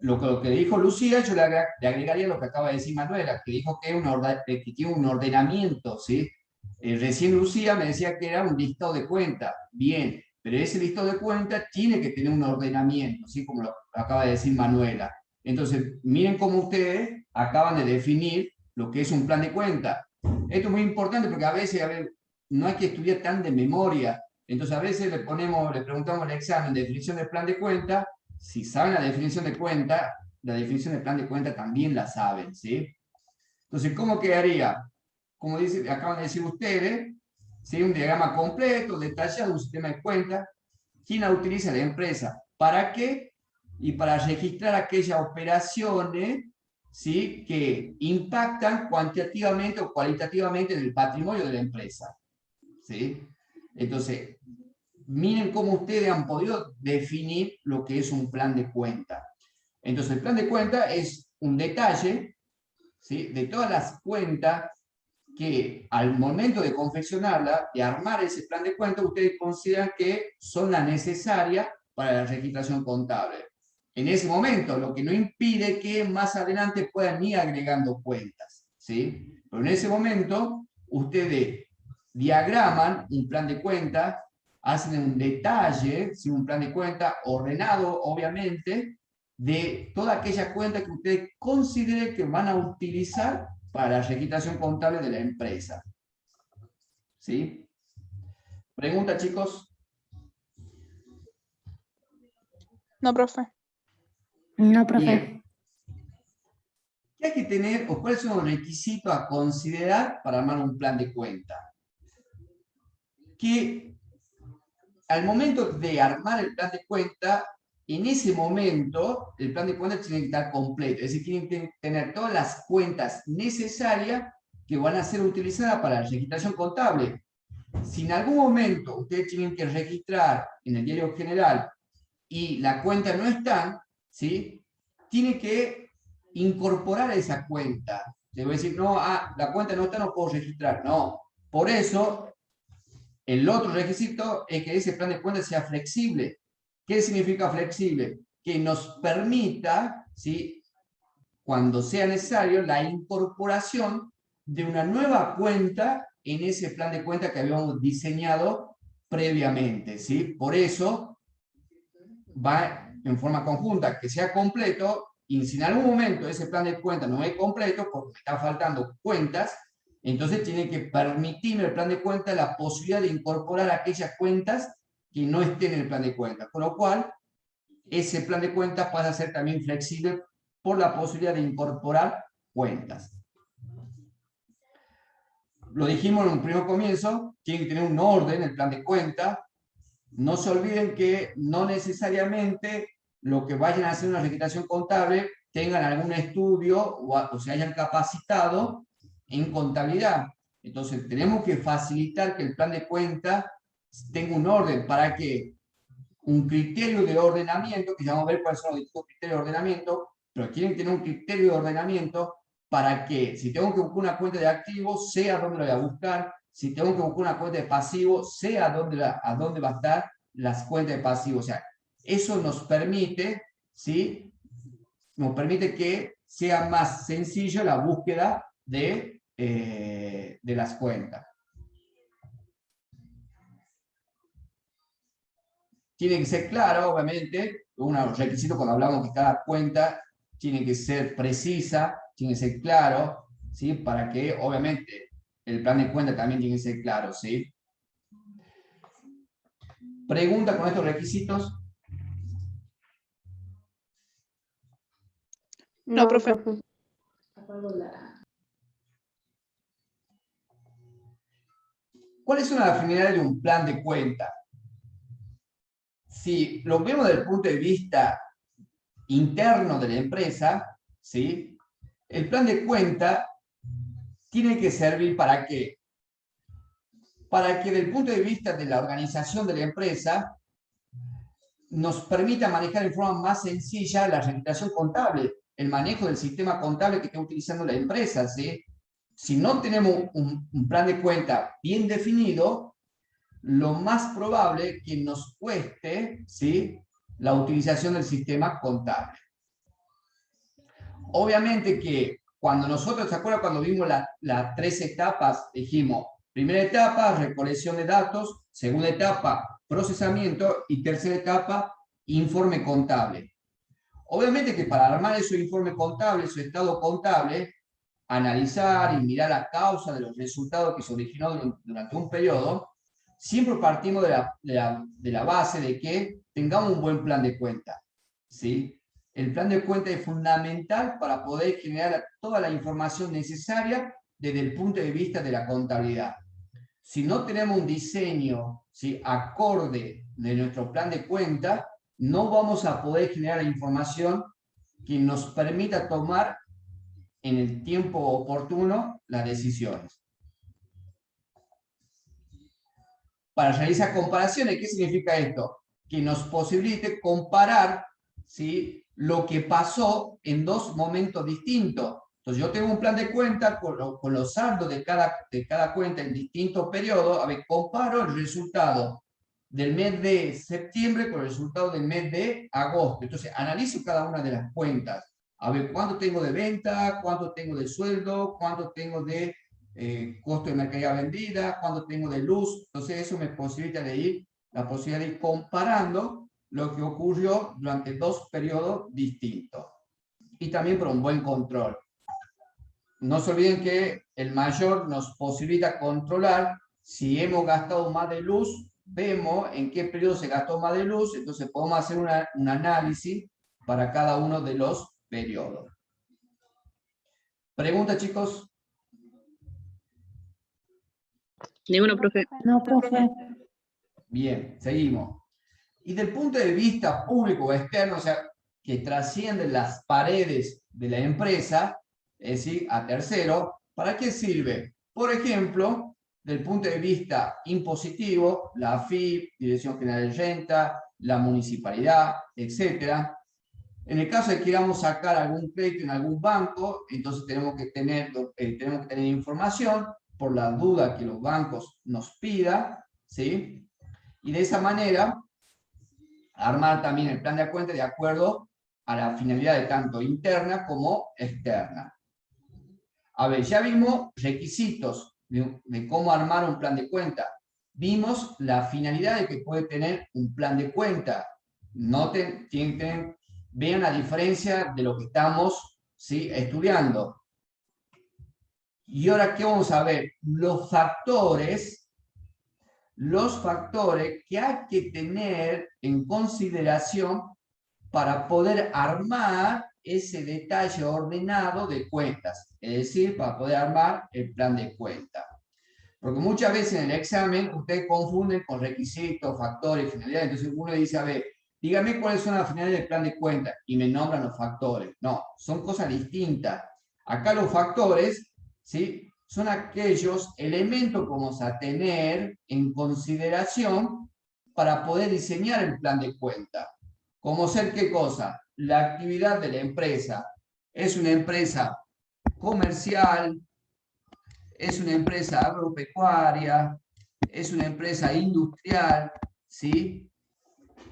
lo que dijo Lucía, yo le agregaría lo que acaba de decir Manuela, que dijo que, que tiene un ordenamiento, ¿sí? Recién Lucía me decía que era un listado de cuentas. Bien, pero ese listado de cuentas tiene que tener un ordenamiento, ¿sí? Como lo acaba de decir Manuela. Entonces, miren cómo ustedes acaban de definir lo que es un plan de cuenta. Esto es muy importante porque a veces, no hay que estudiar tan de memoria. Entonces, a veces le preguntamos en el examen de definición del plan de cuenta. Si saben la definición de cuenta, la definición del plan de cuenta también la saben, ¿sí? Entonces, ¿cómo quedaría? Como acaban de decir ustedes, ¿sí? Un diagrama completo, detallado, un sistema de cuentas. ¿Quién la utiliza? La empresa. ¿Para qué? Y para registrar aquellas operaciones, ¿sí? Que impactan cuantitativamente o cualitativamente en el patrimonio de la empresa, ¿sí? Entonces, miren cómo ustedes han podido definir lo que es un plan de cuenta. Entonces, el plan de cuenta es un detalle, ¿sí? De todas las cuentas que al momento de confeccionarla, de armar ese plan de cuenta, ustedes consideran que son las necesarias para la registración contable. En ese momento, lo que no impide que más adelante puedan ir agregando cuentas, ¿sí? Pero en ese momento, ustedes diagraman un plan de cuenta, hacen un detalle, ¿sí? Un plan de cuenta ordenado, obviamente, de toda aquella cuenta que ustedes consideren que van a utilizar para la registración contable de la empresa. ¿Sí? ¿Pregunta, chicos? No, profe. No, profe. Bien. ¿Qué hay que tener o cuáles son los requisitos a considerar para armar un plan de cuenta? Que al momento de armar el plan de cuenta, en ese momento el plan de cuenta tiene que estar completo, es decir, tienen que tener todas las cuentas necesarias que van a ser utilizadas para la registración contable. Si en algún momento ustedes tienen que registrar en el diario general y la cuenta no está, ¿sí? Tiene que incorporar esa cuenta. Le voy a decir, no, la cuenta no está, no puedo registrar. No, por eso el otro requisito es que ese plan de cuenta sea flexible. ¿Qué significa flexible? Que nos permita, ¿sí? Cuando sea necesario, la incorporación de una nueva cuenta en ese plan de cuenta que habíamos diseñado previamente, ¿sí? Por eso va en forma conjunta, que sea completo, y si en algún momento ese plan de cuenta no es completo, porque me están faltando cuentas, entonces tiene que permitirme el plan de cuenta la posibilidad de incorporar aquellas cuentas que no estén en el plan de cuenta. Con lo cual, ese plan de cuentas pasa a ser también flexible por la posibilidad de incorporar cuentas. Lo dijimos en un primer comienzo, tiene que tener un orden el plan de cuenta. No se olviden que no necesariamente lo que vayan a hacer una registración contable tengan algún estudio o se hayan capacitado en contabilidad. Entonces tenemos que facilitar que el plan de cuenta tenga un orden para que un criterio de ordenamiento, que ya vamos a ver cuáles son los distintos criterios de ordenamiento, pero tienen que tener un criterio de ordenamiento para que si tengo que buscar una cuenta de activos, sé a dónde la voy a buscar, si tengo que buscar una cuenta de pasivos, sé a dónde va a estar las cuentas de pasivos. O sea, eso nos permite, ¿sí? Nos permite que sea más sencillo la búsqueda de las cuentas. Tiene que ser claro, obviamente, un requisito cuando hablamos que cada cuenta tiene que ser precisa, tiene que ser claro, ¿sí? Para que, obviamente, el plan de cuenta también tiene que ser claro, ¿sí? ¿Pregunta con estos requisitos? No, profe. ¿Cuáles son las finalidades de un plan de cuenta? Si lo vemos desde el punto de vista interno de la empresa, ¿sí? El plan de cuenta tiene que servir ¿para qué? Para que desde el punto de vista de la organización de la empresa nos permita manejar de forma más sencilla la registración contable, el manejo del sistema contable que está utilizando la empresa, ¿sí? Si no tenemos un plan de cuenta bien definido, lo más probable es que nos cueste, ¿sí? La utilización del sistema contable. Obviamente que cuando nosotros, ¿se acuerdan cuando vimos las 3 etapas? Dijimos, primera etapa, recolección de datos, segunda etapa, procesamiento, y tercera etapa, informe contable. Obviamente que para armar esos informes contables, su estado contable, analizar y mirar la causa de los resultados que se originó durante un periodo, siempre partimos de la base de que tengamos un buen plan de cuenta, ¿sí? El plan de cuenta es fundamental para poder generar toda la información necesaria desde el punto de vista de la contabilidad. Si no tenemos un diseño, ¿sí?, acorde de nuestro plan de cuenta, no vamos a poder generar la información que nos permita tomar en el tiempo oportuno las decisiones. Para realizar comparaciones, ¿qué significa esto? Que nos posibilite comparar, ¿sí?, lo que pasó en 2 momentos distintos. Entonces yo tengo un plan de cuenta con los saldos de cada cuenta en distintos periodos. A ver, comparo el resultado del mes de septiembre con el resultado del mes de agosto. Entonces analizo cada una de las cuentas. A ver, cuánto tengo de venta, cuánto tengo de sueldo, cuánto tengo de costo de mercadería vendida, cuánto tengo de luz. Entonces eso me posibilita la posibilidad de ir comparando lo que ocurrió durante 2 periodos distintos. Y también por un buen control. No se olviden que el mayor nos posibilita controlar si hemos gastado más de luz, vemos en qué periodo se gastó más de luz, entonces podemos hacer un análisis para cada uno de los periodos. ¿Pregunta, chicos? Ninguno, profe. No, profe. Bien, seguimos. Y del punto de vista público o externo, o sea, que trasciende las paredes de la empresa, es decir, a tercero, ¿para qué sirve? Por ejemplo, del punto de vista impositivo, la AFIP, Dirección General de Renta, la municipalidad, etc. En el caso de que queramos sacar algún crédito en algún banco, entonces tenemos que tener información por la duda que los bancos nos pidan, ¿sí? Y de esa manera, armar también el plan de cuenta de acuerdo a la finalidad de tanto interna como externa. A ver, ya vimos requisitos de cómo armar un plan de cuenta. Vimos la finalidad de que puede tener un plan de cuenta. Noten, vean la diferencia de lo que estamos, ¿sí?, estudiando. Y ahora, ¿qué vamos a ver? Los factores que hay que tener en consideración para poder armar ese detalle ordenado de cuentas, es decir, para poder armar el plan de cuenta. Porque muchas veces en el examen ustedes confunden con requisitos, factores, finalidades. Entonces uno dice, a ver, dígame cuáles son las finalidades del plan de cuenta, y me nombran los factores. No, son cosas distintas. Acá los factores, ¿sí?, son aquellos elementos que vamos a tener en consideración para poder diseñar el plan de cuenta. Como ser, ¿qué cosa? La actividad de la empresa. ¿Es una empresa comercial? ¿Es una empresa agropecuaria? ¿Es una empresa industrial? ¿Sí?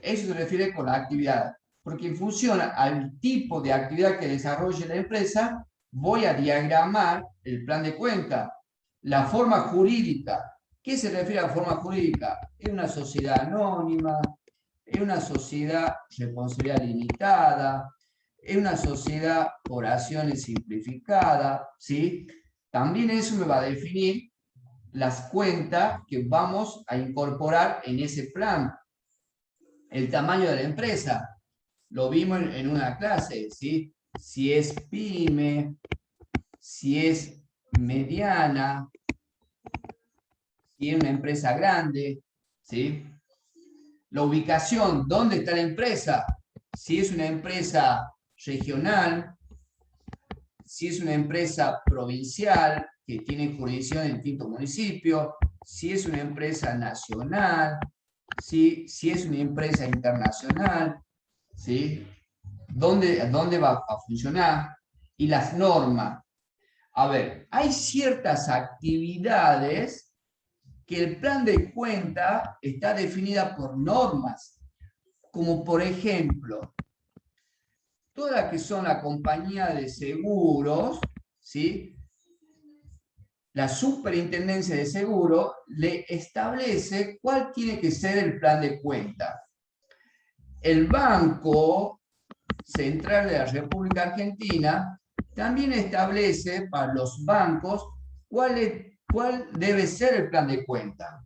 Eso se refiere con la actividad. Porque en función al tipo de actividad que desarrolle la empresa, voy a diagramar el plan de cuenta. La forma jurídica. ¿Qué se refiere a la forma jurídica? Es una sociedad anónima, es una sociedad responsabilidad limitada, es una sociedad por acciones simplificada, ¿sí? También eso me va a definir las cuentas que vamos a incorporar en ese plan. El tamaño de la empresa, lo vimos en una clase, ¿sí? Si es pyme, si es mediana, si es una empresa grande, ¿sí? La ubicación, ¿dónde está la empresa? Si es una empresa regional, si es una empresa provincial que tiene jurisdicción en distintos municipios, si es una empresa nacional, si es una empresa internacional, ¿sí? ¿Dónde va a funcionar? Y las normas. A ver, hay ciertas actividades que el plan de cuenta está definida por normas, como por ejemplo, todas las que son la compañía de seguros, ¿sí? La superintendencia de seguro le establece cuál tiene que ser el plan de cuenta. El Banco Central de la República Argentina también establece para los bancos cuál debe ser el plan de cuenta.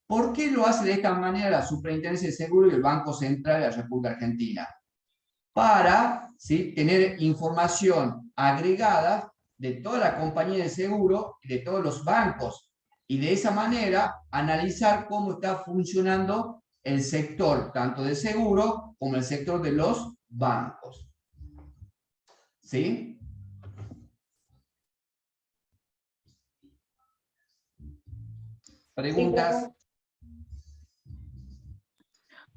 ¿Por qué lo hace de esta manera la Superintendencia de Seguro y el Banco Central de la República Argentina? Para, ¿sí?, tener información agregada de toda la compañía de seguro y de todos los bancos, y de esa manera analizar cómo está funcionando el sector, tanto de seguro como el sector de los bancos. ¿Sí? ¿Preguntas?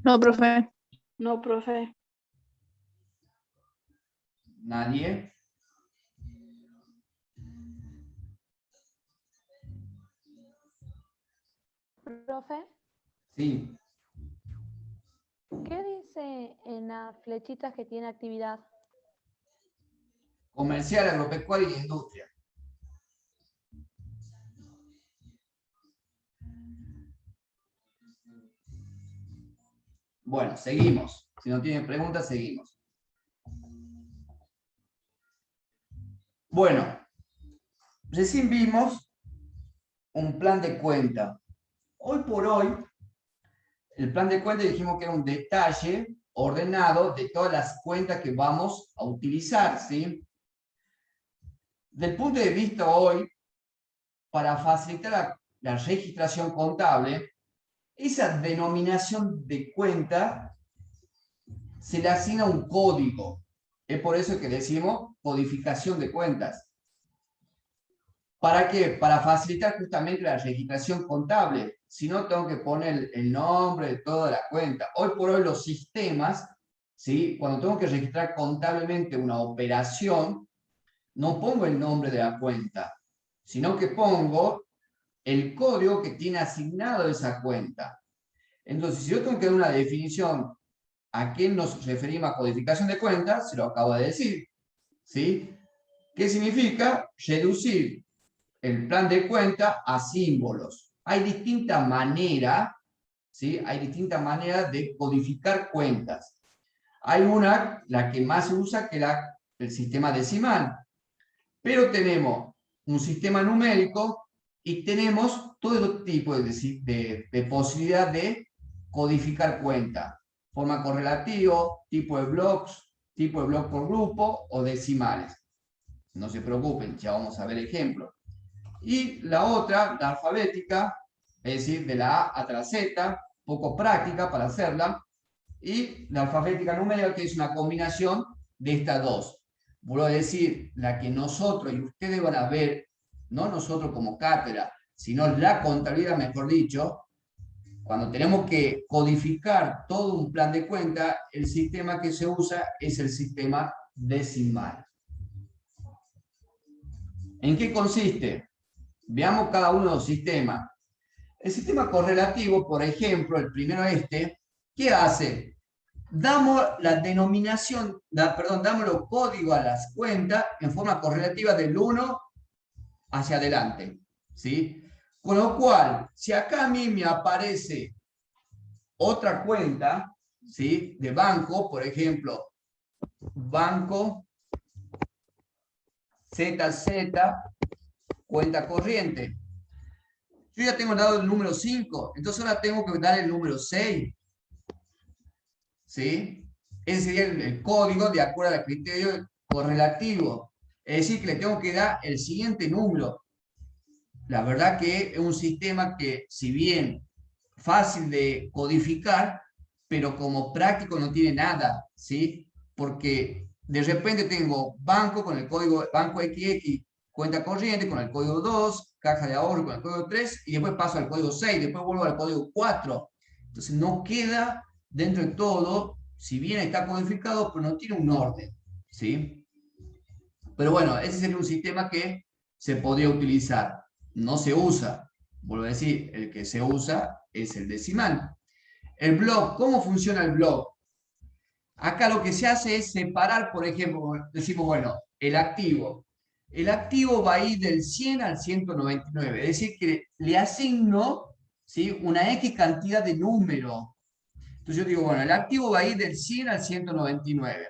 No, profe. No, profe. ¿Nadie? Profe, Sí. ¿qué dice en las flechitas que tiene actividad? Comercial, agropecuario y industria. Bueno, seguimos. Si no tienen preguntas, seguimos. Bueno, recién vimos un plan de cuenta. Hoy por hoy, el plan de cuenta dijimos que era un detalle ordenado de todas las cuentas que vamos a utilizar, ¿sí? Del punto de vista hoy, para facilitar la registración contable, esa denominación de cuenta se le asigna un código. Es por eso que decimos codificación de cuentas. ¿Para qué? Para facilitar justamente la registración contable. Si no, tengo que poner el nombre de toda la cuenta. Hoy por hoy los sistemas, ¿sí?, cuando tengo que registrar contablemente una operación, no pongo el nombre de la cuenta, sino que pongo el código que tiene asignado esa cuenta. Entonces, si yo tengo que dar una definición a qué nos referimos a codificación de cuentas, se lo acabo de decir, ¿sí? ¿Qué significa? Reducir el plan de cuenta a símbolos. Hay distintas maneras, ¿sí? Hay distintas maneras de codificar cuentas. Hay una, la que más se usa, que es el sistema decimal. Pero tenemos un sistema numérico y tenemos todo tipo de posibilidad de codificar cuenta. Forma correlativa, tipo de block por grupo o decimales. No se preocupen, ya vamos a ver ejemplos. Y la otra, la alfabética, es decir, de la A hasta la Z, poco práctica para hacerla. Y la alfabética numérica, que es una combinación de estas dos. Vuelvo a decir, la que nosotros y ustedes van a ver, no nosotros como cátedra, sino la contabilidad, mejor dicho, cuando tenemos que codificar todo un plan de cuenta, el sistema que se usa es el sistema decimal. ¿En qué consiste? Veamos cada uno de los sistemas. El sistema correlativo, por ejemplo, el primero ¿qué hace? Damos la denominación, damos los códigos a las cuentas en forma correlativa del 1 hacia adelante, ¿sí? Con lo cual, si acá a mí me aparece otra cuenta, ¿sí?, de banco, por ejemplo, banco ZZ, cuenta corriente. Yo ya tengo dado el número 5, entonces ahora tengo que dar el número 6. ¿Sí? Ese sería el código de acuerdo al criterio correlativo. Es decir, que le tengo que dar el siguiente número. La verdad que es un sistema que, si bien fácil de codificar, pero como práctico no tiene nada, ¿sí? Porque de repente tengo banco con el código banco XX, cuenta corriente con el código 2, caja de ahorro con el código 3, y después paso al código 6, después vuelvo al código 4. Entonces no queda dentro de todo, si bien está codificado, pero no tiene un orden, ¿sí? Pero bueno, ese sería un sistema que se podría utilizar. No se usa, vuelvo a decir, el que se usa es el decimal. El block, ¿cómo funciona el block? Acá lo que se hace es separar, por ejemplo, decimos, bueno, el activo. El activo va a ir del 100 al 199, es decir, que le asigno, ¿sí?, una X cantidad de número. Entonces yo digo, bueno, el activo va a ir del 100 al 199.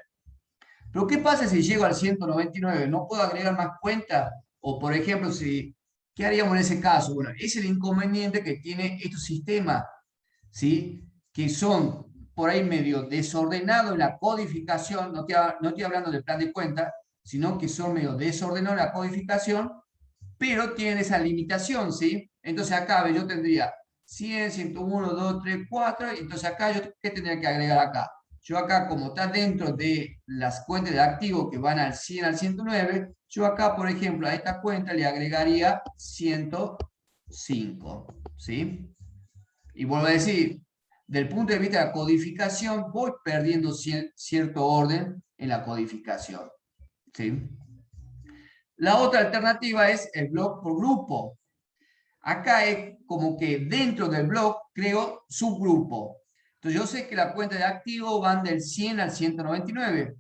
Pero ¿qué pasa si llego al 199? ¿No puedo agregar más cuentas? O, por ejemplo, ¿qué haríamos en ese caso? Bueno, es el inconveniente que tiene estos sistemas, ¿sí?, que son por ahí medio desordenados en la codificación, no estoy hablando del plan de cuenta, sino que son medio desordenados en la codificación, pero tienen esa limitación, ¿sí? Entonces acá yo tendría 100, 101, 2, 3, 4, y entonces acá yo, ¿qué tendría que agregar acá? Yo acá, como está dentro de las cuentas de activos que van al 100 al 109, yo acá, por ejemplo, a esta cuenta le agregaría 105, ¿sí? Y vuelvo a decir, del punto de vista de la codificación, voy perdiendo cierto orden en la codificación, ¿sí? La otra alternativa es el bloque por grupo. Acá es como que dentro del bloque creo subgrupo. Entonces yo sé que la cuenta de activos van del 100 al 199,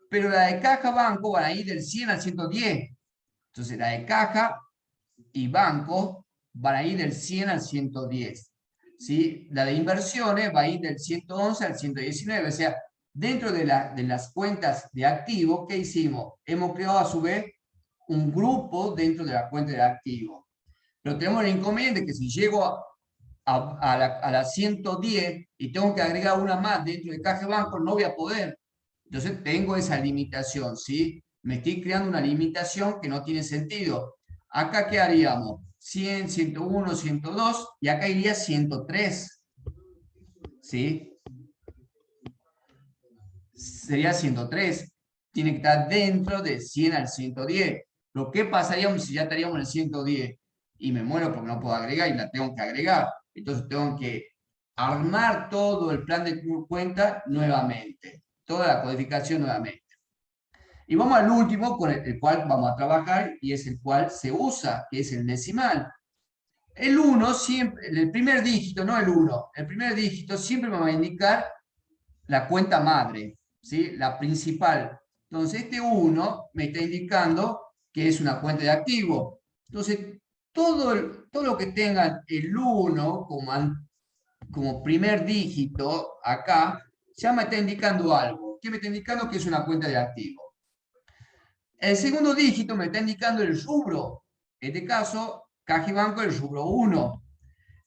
pero la de caja banco van a ir del 100 al 110. Entonces la de caja y banco van a ir del 100 al 110. ¿Sí? La de inversiones va a ir del 111 al 119. O sea, dentro de las cuentas de activos, ¿qué hicimos? Hemos creado a su vez un grupo dentro de la cuenta de activos. Pero tenemos el inconveniente que si llego a la 110 y tengo que agregar una más dentro de caja de banco, no voy a poder. Entonces tengo esa limitación, ¿sí? Me estoy creando una limitación que no tiene sentido. Acá, ¿qué haríamos? 100, 101, 102, y acá iría 103. ¿Sí? Sería 103. Tiene que estar dentro de 100 al 110. Lo que pasaría si ya estaríamos en el 110 y me muero porque no puedo agregar y la tengo que agregar. Entonces tengo que armar todo el plan de cuenta nuevamente. Toda la codificación nuevamente. Y vamos al último con el cual vamos a trabajar y es el cual se usa, que es el decimal. El 1 siempre, el primer dígito, no el 1, el primer dígito siempre me va a indicar la cuenta madre, ¿sí? La principal. Entonces este 1 me está indicando que es una cuenta de activo. Entonces todo lo que tenga el 1 como primer dígito acá, ya me está indicando algo. ¿Qué me está indicando? Que es una cuenta de activo. El segundo dígito me está indicando el rubro. En este caso, caja y banco, el rubro 1.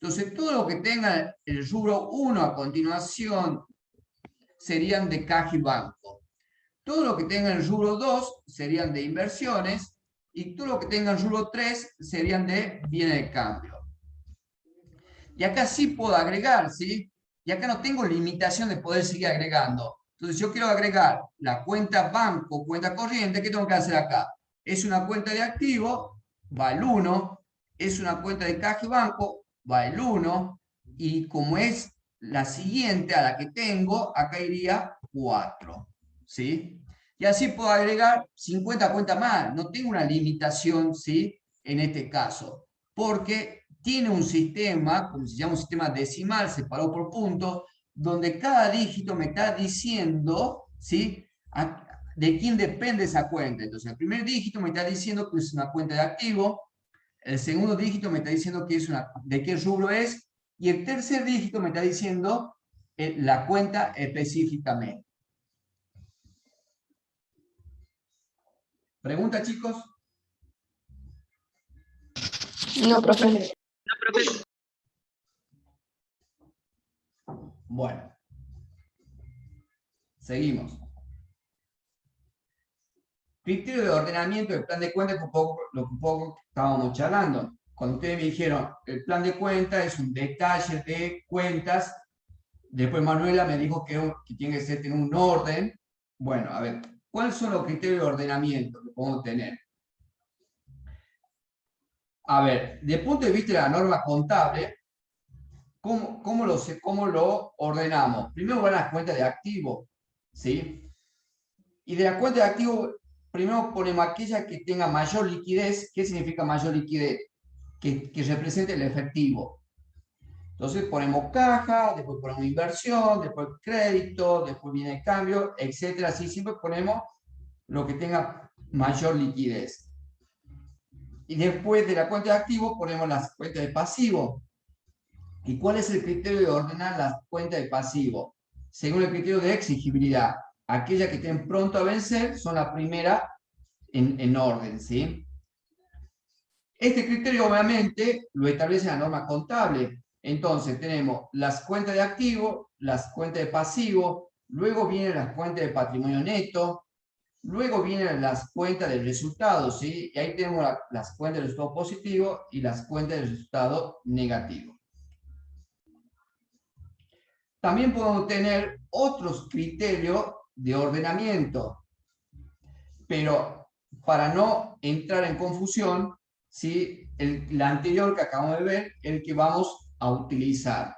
Entonces, todo lo que tenga el rubro 1 a continuación serían de caja y banco. Todo lo que tenga el rubro 2 serían de inversiones. Y todo lo que tenga el rubro 3 serían de bienes de cambio. Y acá sí puedo agregar, ¿sí? Y acá no tengo limitación de poder seguir agregando. Entonces yo quiero agregar la cuenta banco, cuenta corriente, ¿qué tengo que hacer acá? Es una cuenta de activo, va el 1, es una cuenta de caja y banco, va el 1, y como es la siguiente a la que tengo, acá iría 4, ¿sí? Y así puedo agregar 50 cuentas más, no tengo una limitación, ¿sí? En este caso, porque tiene un sistema, como se llama un sistema decimal, separado por puntos, donde cada dígito me está diciendo, ¿sí?, de quién depende esa cuenta. Entonces, el primer dígito me está diciendo que es una cuenta de activo, el segundo dígito me está diciendo que es de qué rubro es, y el tercer dígito me está diciendo la cuenta específicamente. ¿Pregunta, chicos? No, profe. Bueno, seguimos. Criterio de ordenamiento del plan de cuentas, lo que un poco estábamos charlando. Cuando ustedes me dijeron, el plan de cuentas es un detalle de cuentas, después Manuela me dijo que tiene que tener un orden. Bueno, a ver, ¿cuáles son los criterios de ordenamiento que podemos tener? A ver, desde el punto de vista de la norma contable, ¿cómo lo ordenamos? Primero van las cuentas de activo, ¿sí? Y de la cuenta de activo, primero ponemos aquella que tenga mayor liquidez. ¿Qué significa mayor liquidez? Que represente el efectivo. Entonces ponemos caja, después ponemos inversión, después crédito, después viene el cambio, etcétera. Así siempre ponemos lo que tenga mayor liquidez. Y después de la cuenta de activos ponemos las cuentas de pasivo. ¿Y cuál es el criterio de ordenar las cuentas de pasivo? Según el criterio de exigibilidad. Aquellas que estén pronto a vencer son las primeras en orden, ¿sí? Este criterio obviamente lo establece la norma contable. Entonces tenemos las cuentas de activo, las cuentas de pasivo, luego vienen las cuentas de patrimonio neto, luego vienen las cuentas del resultado, ¿sí? Y ahí tenemos las cuentas del resultado positivo y las cuentas del resultado negativo. También podemos tener otros criterios de ordenamiento, pero para no entrar en confusión, ¿sí? El anterior que acabamos de ver, el que vamos a utilizar.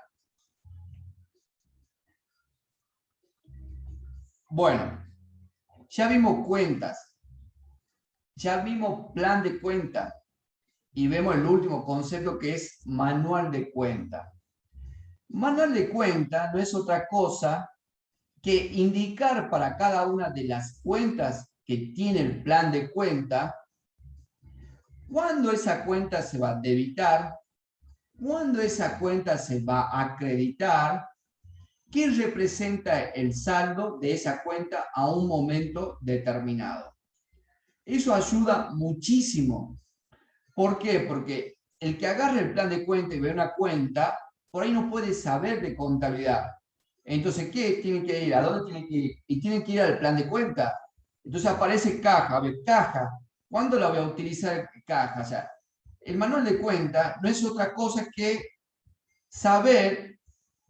Bueno, ya vimos cuentas, ya vimos plan de cuenta y vemos el último concepto que es manual de cuenta. Manual de cuenta no es otra cosa que indicar para cada una de las cuentas que tiene el plan de cuenta cuándo esa cuenta se va a debitar, cuándo esa cuenta se va a acreditar, qué representa el saldo de esa cuenta a un momento determinado. Eso ayuda muchísimo. ¿Por qué? Porque el que agarre el plan de cuenta y ve una cuenta, por ahí no puede saber de contabilidad. Entonces, ¿qué tiene que ir? ¿A dónde tiene que ir? Y tiene que ir al plan de cuenta. Entonces aparece caja. A ver, caja. ¿Cuándo la voy a utilizar caja? O sea, el manual de cuenta no es otra cosa que saber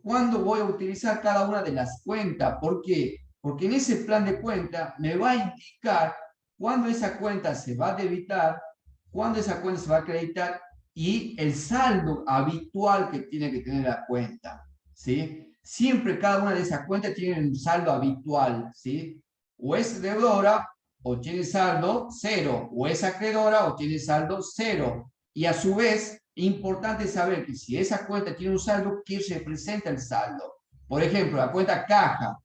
cuándo voy a utilizar cada una de las cuentas. ¿Por qué? Porque en ese plan de cuenta me va a indicar cuándo esa cuenta se va a debitar, cuándo esa cuenta se va a acreditar y el saldo habitual que tiene que tener la cuenta, ¿sí? Siempre cada una de esas cuentas tiene un saldo habitual, ¿sí? O es deudora o tiene saldo cero, o es acreedora o tiene saldo cero. Y a su vez, importante saber que si esa cuenta tiene un saldo, ¿qué representa el saldo? Por ejemplo, la cuenta caja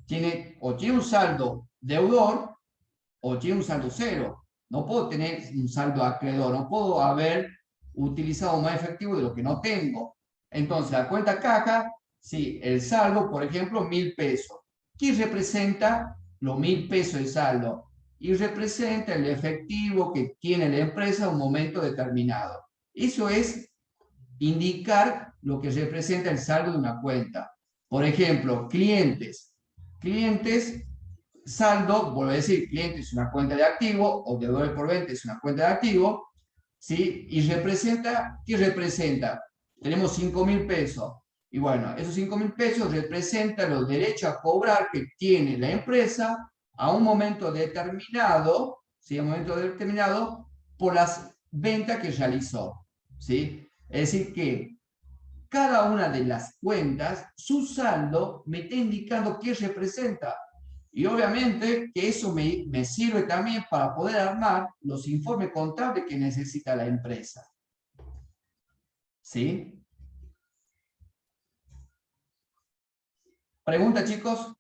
tiene un saldo deudor o tiene un saldo cero. No puedo tener un saldo acreedor, no puedo haber utilizado más efectivo de lo que no tengo. Entonces, la cuenta caja, sí, el saldo, por ejemplo, 1.000 pesos. ¿Qué representa los 1.000 pesos de saldo? Y representa el efectivo que tiene la empresa en un momento determinado. Eso es indicar lo que representa el saldo de una cuenta. Por ejemplo, clientes. Clientes, saldo, vuelvo a decir, cliente es una cuenta de activo, o deudor por venta es una cuenta de activo, ¿sí? Y representa, ¿qué representa? Tenemos 5.000 pesos. Y bueno, esos 5.000 pesos representan los derechos a cobrar que tiene la empresa a un momento determinado, ¿sí? A un momento determinado por las ventas que realizó, ¿sí? Es decir que cada una de las cuentas, su saldo me está indicando qué representa. Y obviamente que eso me sirve también para poder armar los informes contables que necesita la empresa. ¿Sí? Pregunta, chicos.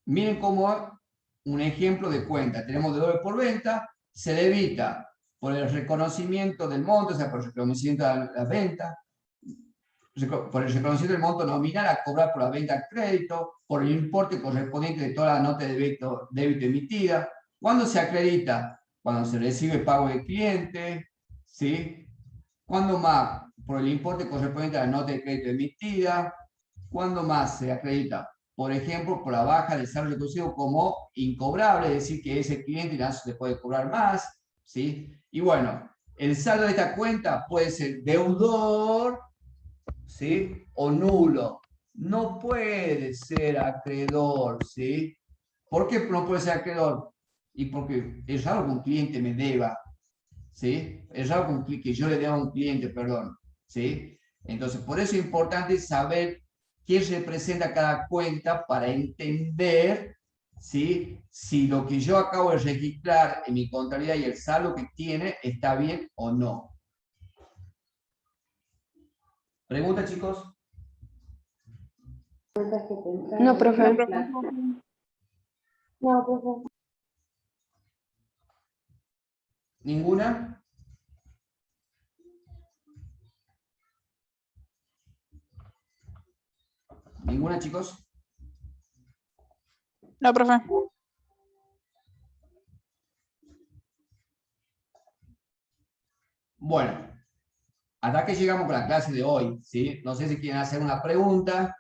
Miren cómo un ejemplo de cuenta. Tenemos deudores por venta, se debita por el reconocimiento del monto, o sea, por el reconocimiento de la venta, por el reconocimiento del monto nominal a cobrar por la venta al crédito, por el importe correspondiente de toda la nota de débito emitida. ¿Cuándo se acredita? Cuando se recibe pago del cliente, ¿sí? ¿Cuándo más? Por el importe correspondiente a la nota de crédito emitida. ¿Cuándo más se acredita? Por ejemplo, por la baja del saldo reconocido como incobrable, es decir, que ese cliente ya no se le puede cobrar más, ¿sí? Y bueno, el saldo de esta cuenta puede ser deudor, ¿sí? O nulo. No puede ser acreedor, ¿sí? ¿Por qué no puede ser acreedor? Y porque es raro que un cliente me deba, ¿sí? Es raro que yo le deba a un cliente, perdón, ¿sí? Entonces, por eso es importante saber qué representa cada cuenta para entender, ¿sí? Si lo que yo acabo de registrar en mi contabilidad y el saldo que tiene está bien o no. ¿Pregunta, chicos? No, profe. No, profe. ¿Ninguna? ¿Ninguna, chicos? No, profe. Bueno, hasta que llegamos con la clase de hoy, ¿sí? No sé si quieren hacer una pregunta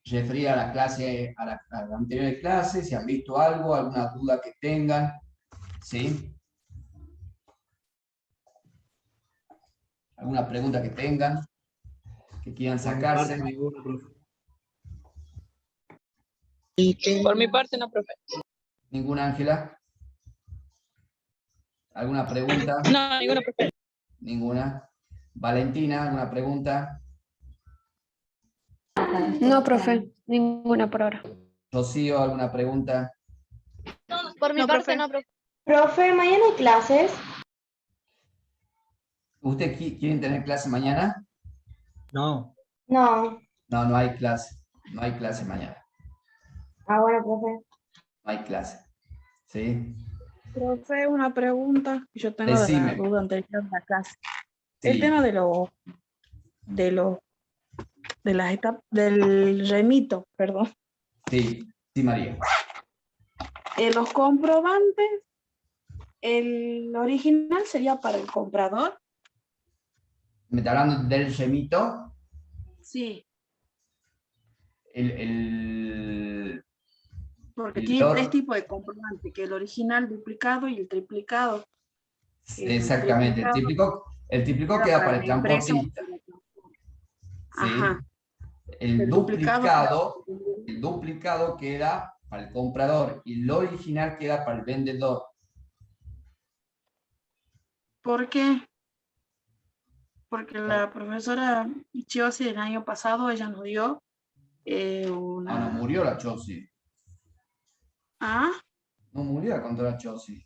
referida a la clase, a la anterior clase, si han visto algo, alguna duda que tengan, ¿sí? ¿Alguna pregunta que tengan, que quieran sacarse? Por mi parte, no, profe. ¿Ninguna, Ángela? ¿Alguna pregunta? No, ninguno, profe. ¿Ninguna? ¿Valentina, alguna pregunta? No, profe. Ninguna por ahora. ¿Rocío, alguna pregunta? Por mi No, parte, profe. no, profe. Profe, mañana hay clases. ¿Usted quieren tener clase mañana? No. No. No, no hay clase. No hay clase mañana. Ah, bueno, profe. No hay clase. ¿Sí? Profe, una pregunta que yo tengo de la Decime. duda anterior de la clase. El Sí, tema de las etapas del remito, perdón. sí, sí, María. Los comprobantes, el original sería para el comprador. ¿Me está hablando del remito? Sí, El porque el tiene dot- 3 tipos de comprobante, que el original, duplicado y el triplicado. Exactamente. El triplicado queda para el la empresa. transportista. ¿Sí? Ajá. El El duplicado. duplicado queda para el comprador y el original queda para el vendedor. ¿Por qué? Porque la profesora Chiosi el año pasado, ella nos dio Ah, no murió la Chossi. ¿Ah? No murió la contadora Chossi.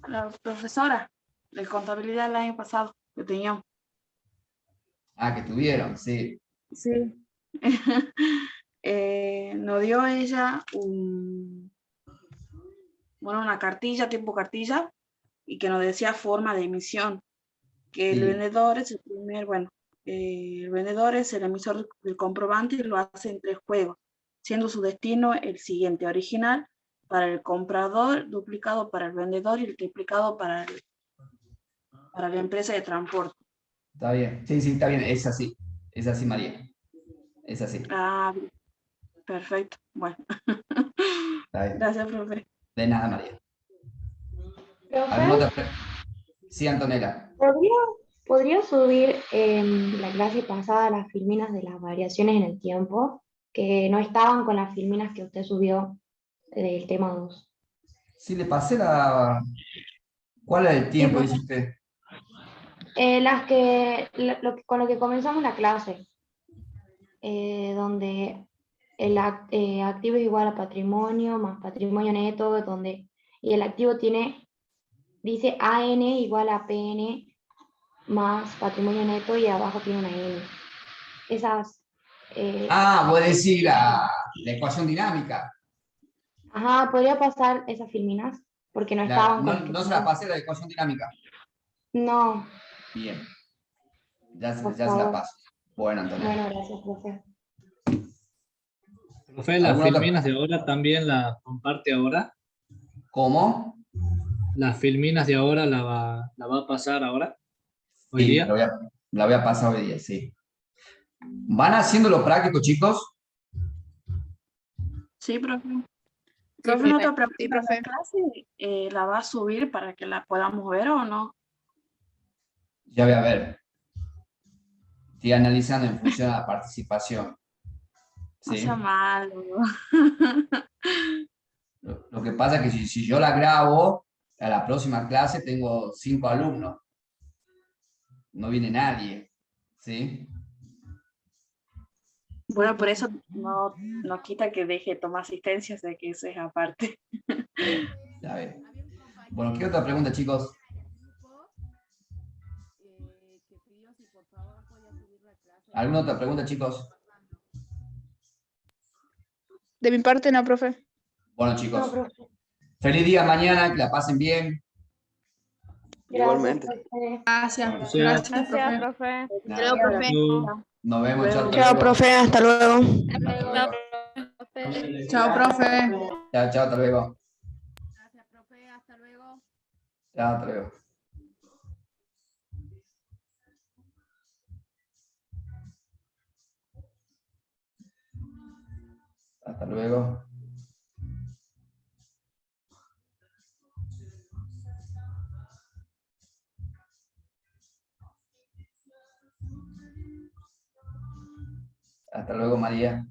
La profesora de contabilidad el año pasado que teníamos. Ah, que tuvieron, sí. Sí. Nos dio ella una cartilla, tipo cartilla, y que nos decía forma de emisión. Que el Sí. vendedor es el vendedor es el emisor del comprobante y lo hace en 3 juegos, siendo su destino el siguiente: original para el comprador, duplicado para el vendedor y el triplicado para la empresa de transporte. Está bien. Sí, sí, está bien. Es así. Es así, María. Es así. Ah, perfecto. Bueno. Está bien. Gracias, profe. De nada, María. ¿Alguna Profe, otra pregunta? Sí, Antonella. ¿podría subir la clase pasada las filminas de las variaciones en el tiempo que no estaban con las filminas que usted subió del tema 2? Sí, le pasé la... ¿Cuál es el tiempo, profe. dice usted? Con lo que comenzamos la clase, donde el activo es igual a patrimonio más patrimonio neto, y el activo dice AN igual a PN más patrimonio neto y abajo tiene una N. Esas... Voy a decir la ecuación dinámica. Ajá, ¿podría pasar esas filminas? Porque no estaban con las que No se la pasé la ecuación dinámica. No, Bien. Ya se la favor. paso. Bueno, Antonella. Bueno, gracias, profe. Profe, las ¿Alguna otra- filminas de ahora también las comparte ahora. ¿Cómo? Las filminas de ahora la va a pasar ahora, hoy Sí, día. la voy a pasar hoy día, sí. ¿Van haciéndolo práctico, chicos? Sí, profe. Sí, Profe, ¿no te profe. preocupa Sí, profe. la clase? ¿La va a subir para que la podamos ver o no? Ya voy a ver. Estoy analizando en función a la participación. No ¿Sí? sea malo. Lo que pasa es que si yo la grabo, a la próxima clase tengo 5 alumnos. No viene nadie. ¿Sí? Bueno, por eso no quita que deje de tomar asistencia, sé que eso es aparte. Ya ver. Bueno, ¿qué otra pregunta, chicos? ¿Alguna otra pregunta, chicos? De mi parte no, profe. Bueno, chicos. Feliz día mañana, que la pasen bien. Igualmente. Gracias. Gracias. Gracias, profe. Profe. Nada, profe. nos vemos, chao. Chao, profe. Hasta luego. Hasta luego. Chao, profe. Chao, chao, hasta luego. Gracias, profe. Hasta luego. Chao, hasta luego. Hasta luego. Hasta luego, María.